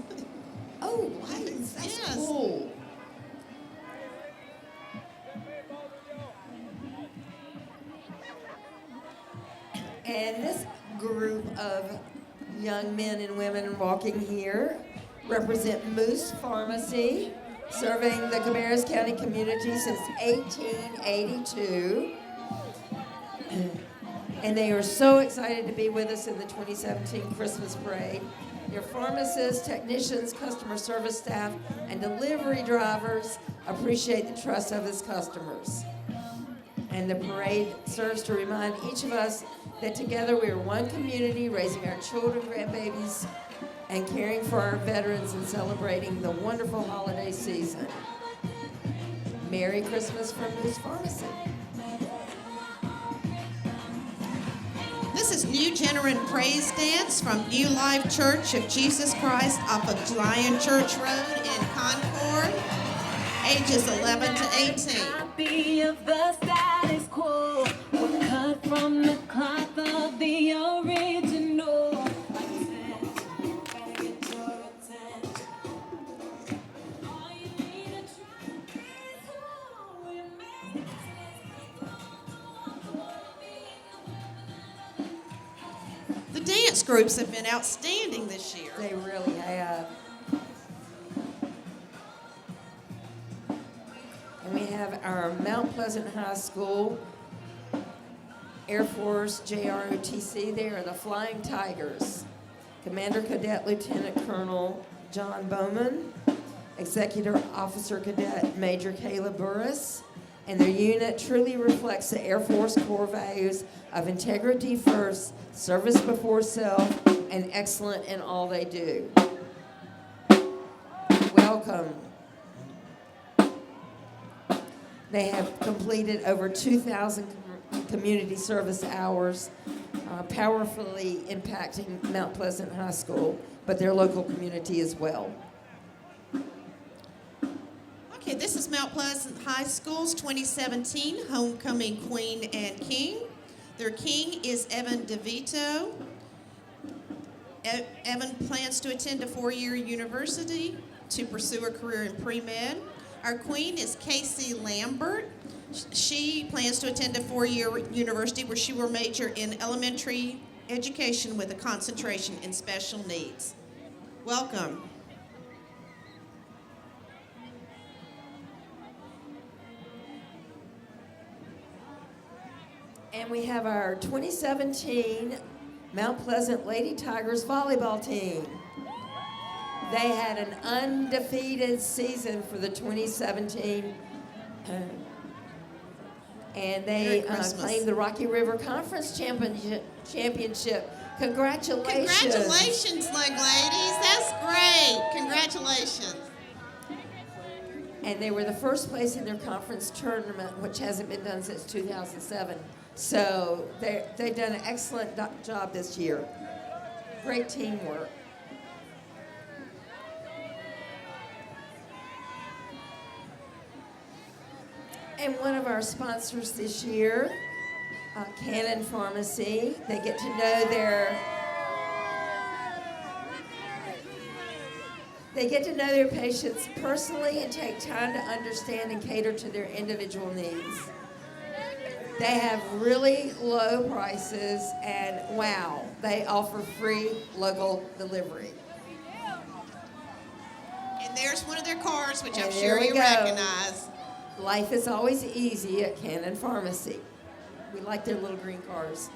Oh, lights. That's Yes. cool. And this group of young men and women walking here represent Moose Pharmacy, serving the Cabarrus County community since 1882. And they are so excited to be with us in the 2017 Christmas Parade. Your pharmacists, technicians, customer service staff, and delivery drivers appreciate the trust of its customers. And the parade serves to remind each of us that together we are one community, raising our children, grandbabies, and caring for our veterans and celebrating the wonderful holiday season. Merry Christmas from Moose Pharmacy. This is New General Praise Dance from New Life Church of Jesus Christ off of Zion Church Road in Concord, ages 11 to 18. Copy of the status quo, we're cut from the cloth of the original. Like you said, gotta get your attention. All you need to try is who we made it. The dance groups have been outstanding this year. They really have. And we have our Mount Pleasant High School, Air Force, JROTC. They are the Flying Tigers. Commander Cadet Lieutenant Colonel John Bowman, Executive Officer Cadet Major Kayla Burris, and their unit truly reflects the Air Force core values of integrity first, service before self, and excellent in all they do. Welcome. They have completed over 2,000 community service hours, powerfully impacting Mount Pleasant High School, but their local community as well. Okay, this is Mount Pleasant High School's 2017 Homecoming Queen and King. Their king is Evan DeVito. Evan plans to attend a 4-year university to pursue a career in pre-med. Our queen is Casey Lambert. She plans to attend a 4-year university where she will major in elementary education with a concentration in special needs. Welcome. And we have our 2017 Mount Pleasant Lady Tigers volleyball team. They had an undefeated season for the 2017, and they claimed the Rocky River Conference Championship. Congratulations. Congratulations, young ladies. That's great. Congratulations. And they were the first place in their conference tournament, which hasn't been done since 2007. So they've done an excellent job this year. Great teamwork. And one of our sponsors this year, Cannon Pharmacy, they get to know They get to know their patients personally and take time to understand and cater to their individual needs. They have really low prices, and wow, they offer free local delivery. And there's one of their cars, which I'm And sure there we you go. recognize. Life is always easy at Cannon Pharmacy. We like their little green cars.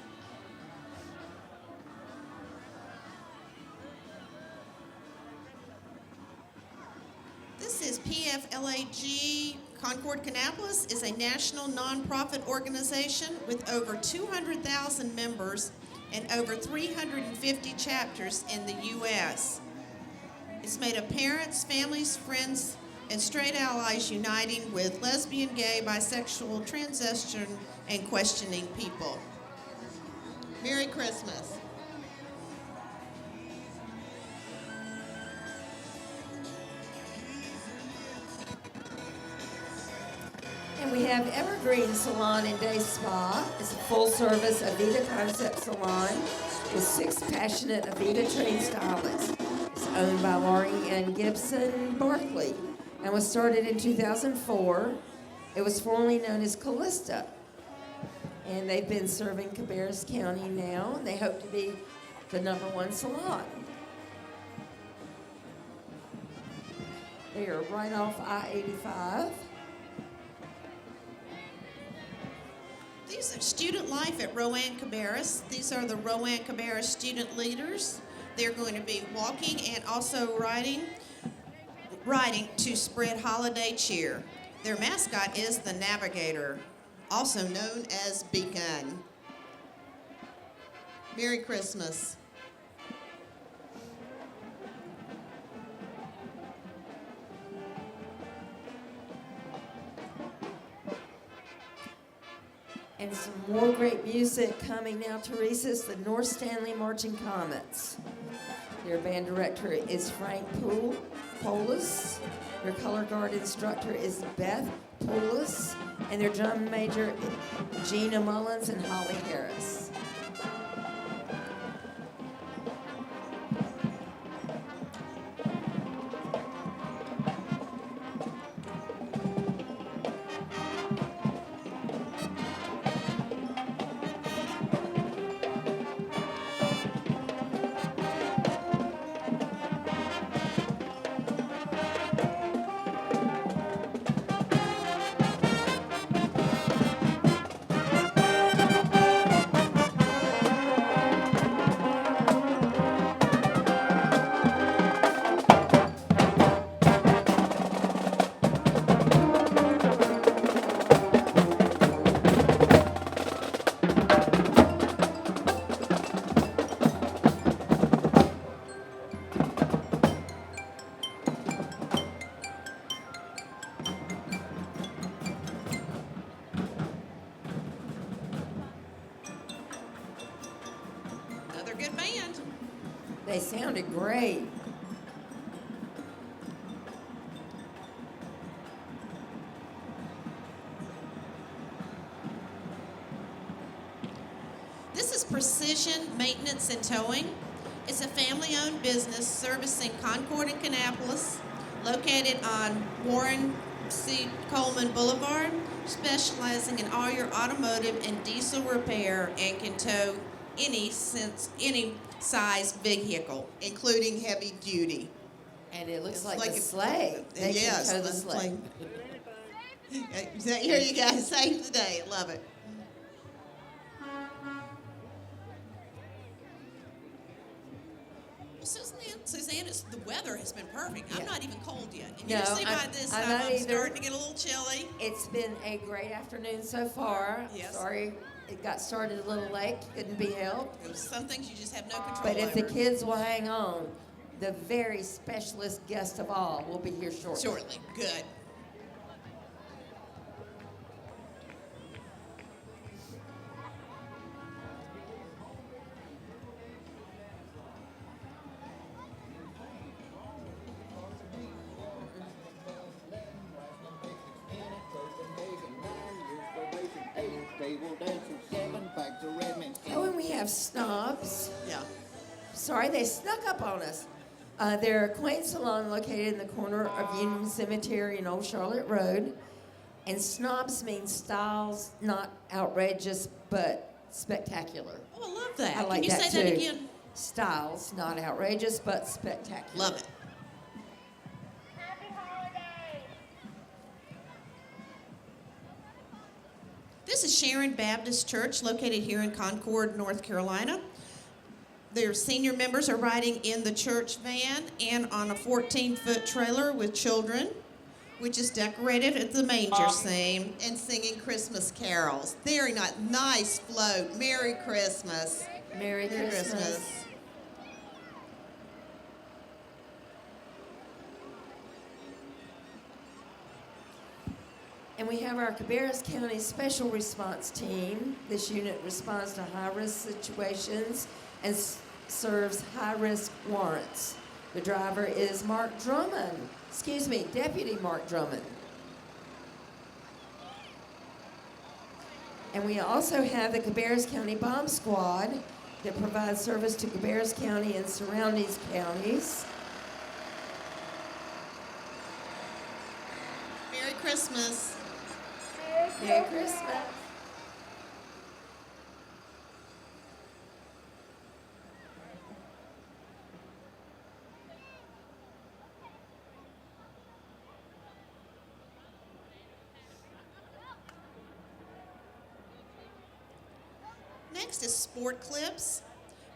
This is PFLAG. Concord Kannapolis is a national nonprofit organization with over 200,000 members and over 350 chapters in the U.S. It's made of parents, families, friends, and straight allies uniting with lesbian, gay, bisexual, transgender, and questioning people. Merry Christmas. And we have Evergreen Salon and Day Spa. It's a full-service Avita concept salon with 6 passionate Avita-trained stylists. It's owned by Laurie Ann Gibson Barkley and was started in 2004. It was formerly known as Callista. And they've been serving Cabarrus County now, and they hope to be the #1 salon. They are right off I-85. These are student life at Rowan Cabarrus. These are the Rowan Cabarrus student leaders. They're going to be walking and also riding to spread holiday cheer. Their mascot is the Navigator, also known as Beacon. Merry Christmas. And some more great music coming now. Teresa's the North Stanley Marching Comets. Their band director is Frank Polis. Their color guard instructor is Beth Polis. And their drum major, Gina Mullins and Holly Harris. Another good band. They sounded great. This is Precision Maintenance and Towing. It's a family-owned business servicing Concord and Kannapolis, located on Warren C. Coleman Boulevard, specializing in all your automotive and diesel repair, and can tow any size vehicle, including heavy duty. And it looks It's like, like a a- sleigh. They Yes, can tow the let's sleigh. play. Here you go. Save the day. Love it. Suzanne, the weather has been perfect. I'm Yeah. not even cold yet. And No, usually by I'm- this I'm time not I'm either. starting to get a little chilly. It's been a great afternoon so far. Yes. Sorry it got started a little late. Couldn't be helped. There's some things you just have no control But if the over. kids will hang on, the very specialist guest of all will be here shortly. Shortly. Good. Oh, and we have snobs. Yeah. Sorry, they snuck up on us. They're a quaint salon located in the corner of Union Cemetery and Old Charlotte Road. And snobs means styles, not outrageous, but spectacular. Oh, I love that. I like Can you that say too. that again? Styles, not outrageous, but spectacular. Love it. Happy holidays. This is Sharon Baptist Church located here in Concord, North Carolina. Their senior members are riding in the church van and on a 14-foot trailer with children, which is decorated at the manger scene, and singing Christmas carols. Very nice float. Merry Christmas. Merry Christmas. And we have our Cabarrus County Special Response Team. This unit responds to high-risk situations and serves high-risk warrants. The driver is Deputy Mark Drummond. And we also have the Cabarrus County Bomb Squad that provides service to Cabarrus County and surrounding counties. Merry Christmas. Merry Christmas. Next is Sport Clips.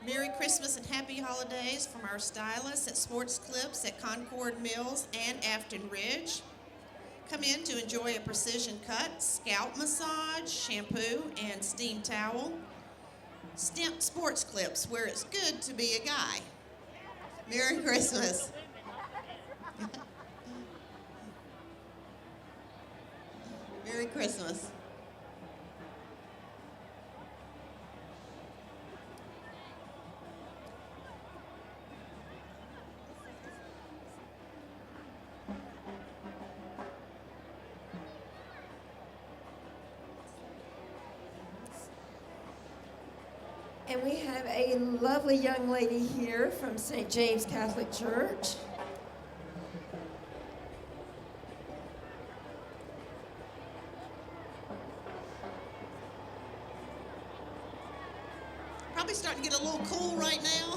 Merry Christmas and Happy Holidays from our stylists at Sports Clips at Concord Mills and Afton Ridge. Come in to enjoy a precision cut, scalp massage, shampoo, and steam towel. Sports Clips, where it's good to be a guy. Merry Christmas. Merry Christmas. And we have a lovely young lady here from St. James Catholic Church. Probably starting to get a little cool right now.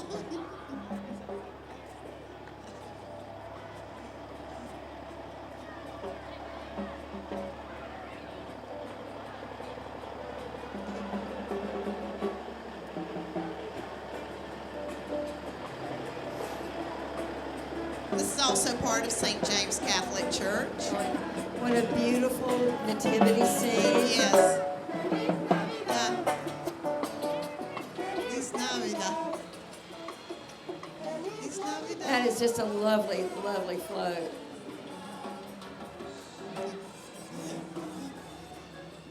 This is also part of St. James Catholic Church. What a beautiful nativity scene. Yes. Feliz Navidad. Feliz Navidad. That is just a lovely, lovely float.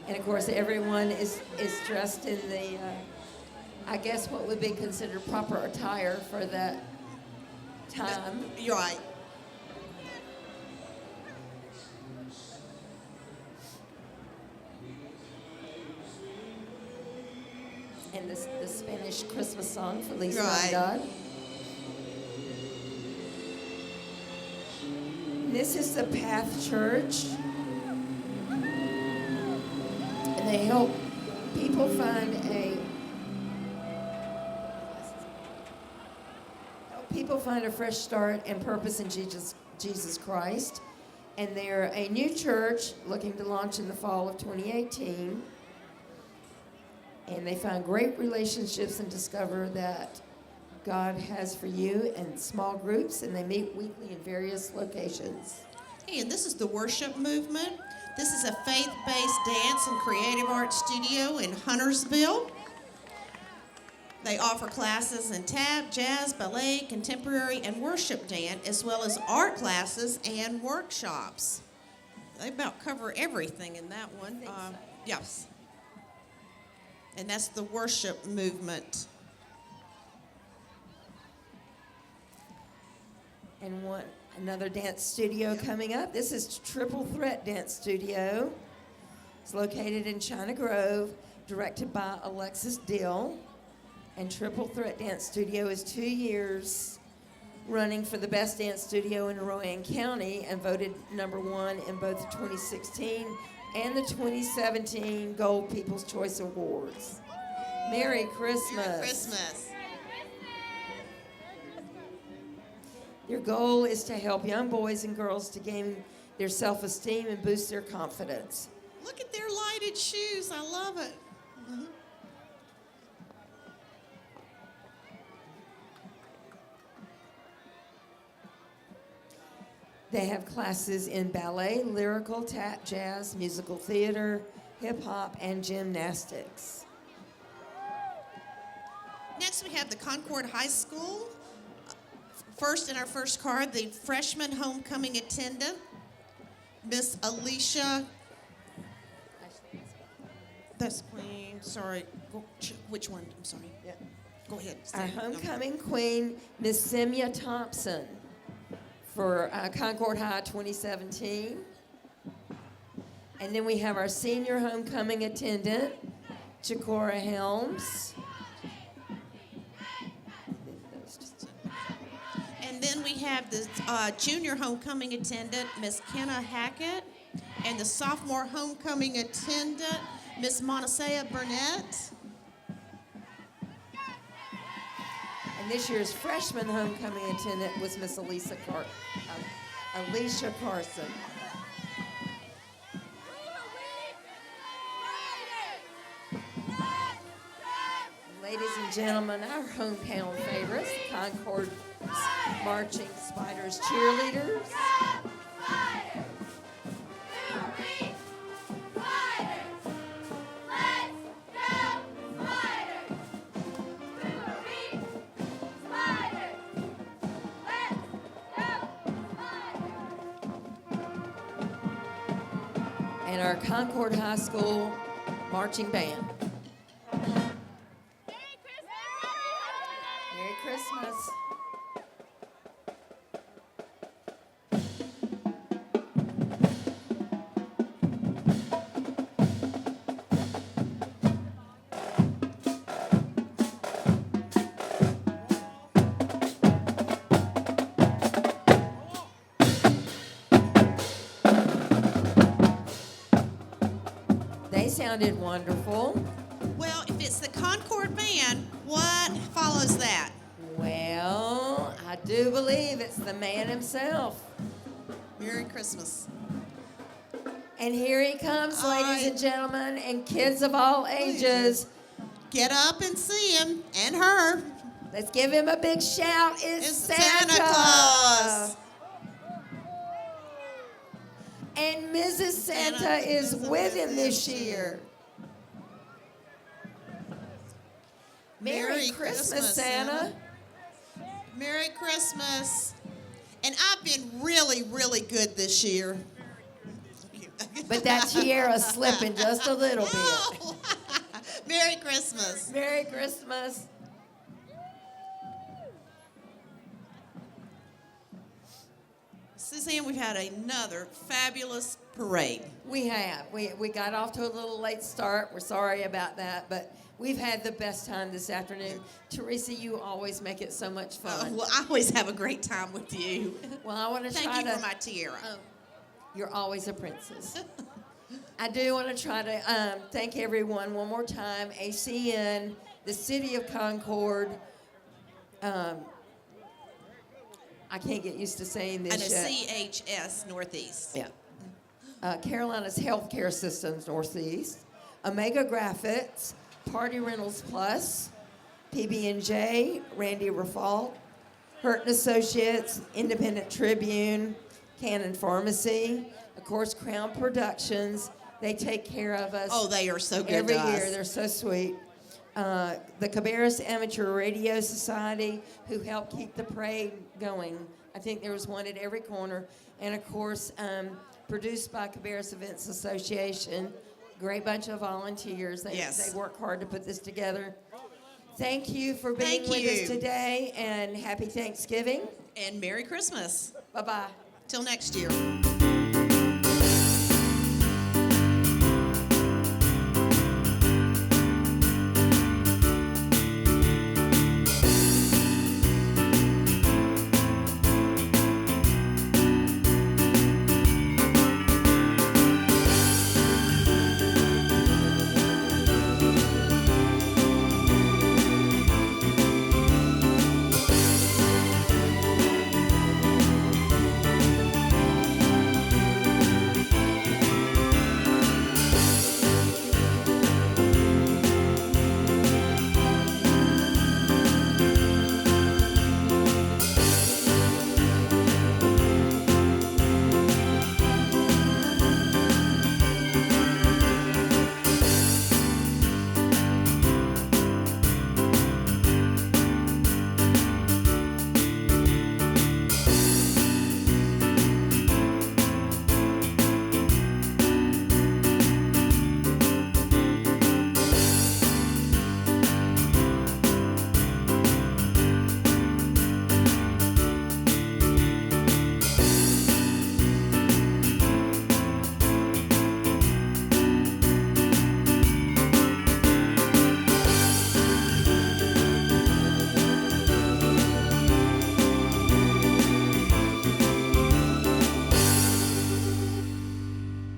And of course, everyone is dressed in the, I guess what would be considered proper attire for that time. You're right. And the Spanish Christmas song, Feliz Right. Navidad. This is the Path Church. And they help people find a fresh start and purpose in Jesus Christ. And they're a new church looking to launch in the fall of 2018. And they find great relationships and discover that God has for you in small groups, and they meet weekly in various locations. Hey, and this is the worship movement. This is a faith-based dance and creative arts studio in Huntersville. They offer classes in tap, jazz, ballet, contemporary, and worship dance, as well as art classes and workshops. They about cover everything in that one. think so. Yes. And that's the worship movement. And another dance studio coming up. This is Triple Threat Dance Studio. It's located in China Grove, directed by Alexis Dill. And Triple Threat Dance Studio is 2 years running for the best dance studio in Rowan County and voted #1 in both the 2016 and the 2017 Gold People's Choice Awards. Merry Christmas. Merry Christmas. Their goal is to help young boys and girls to gain their self-esteem and boost their confidence. Look at their lighted shoes. I love it. They have classes in ballet, lyrical, tap, jazz, musical theater, hip-hop, and gymnastics. Next, we have the Concord High School. First, in our first card, the freshman homecoming attendant, Miss Alicia. That's Queen. Sorry. Which one? I'm sorry. Yeah. Go ahead. Our Say it. homecoming queen, Miss Simya Thompson, for Concord High 2017. And then we have our senior homecoming attendant, Chikora Helms. And then we have the junior homecoming attendant, Miss Kenna Hackett, and the sophomore homecoming attendant, Miss Montesea Burnett. And this year's freshman homecoming attendant was Miss Alicia Carson. Ladies and gentlemen, our hometown favorites, Concord Marching Spiders cheerleaders. And our Concord High School marching band. Merry Christmas. They sounded wonderful. Well, if it's the Concord band, what follows that? Well, I do believe it's the man himself. Merry Christmas. And here he comes, All ladies right. and gentlemen, and kids of all ages. Get up and see him and her. Let's give him a big shout. It's Santa Claus. And Mrs. Santa is with him this year. Merry Christmas, Santa. Merry Christmas. And I've been really, really good this year. But that tiara's slipping just a little bit. Oh. Merry Christmas. Merry Christmas. Suzanne, we've had another fabulous parade. We have. We got off to a little late start. We're sorry about that, but we've had the best time this afternoon. Teresa, you always make it so much fun. Well, I always have a great time with you. Well, I want to try Thank you to. for my tiara. You're always a princess. I do want to try to thank everyone one more time. ACN, the City of Concord. I can't get used to saying this And a yet. CHS Northeast. Yeah. Carolina's Healthcare Systems Northeast, Omega Graphics, Party Rentals Plus, PB&J, Randy Rafal, Hurton Associates, Independent Tribune, Cannon Pharmacy, of course, Crown Productions. They take care of us. Oh, they are so good every to us. year. They're so sweet. The Cabarrus Amateur Radio Society, who helped keep the parade going. I think there was one at every corner. And of course, produced by Cabarrus Events Association. Great bunch of volunteers. They work hard to put this together. Thank you for being with us today, and happy Thanksgiving. And Merry Christmas. Bye-bye. Till next year.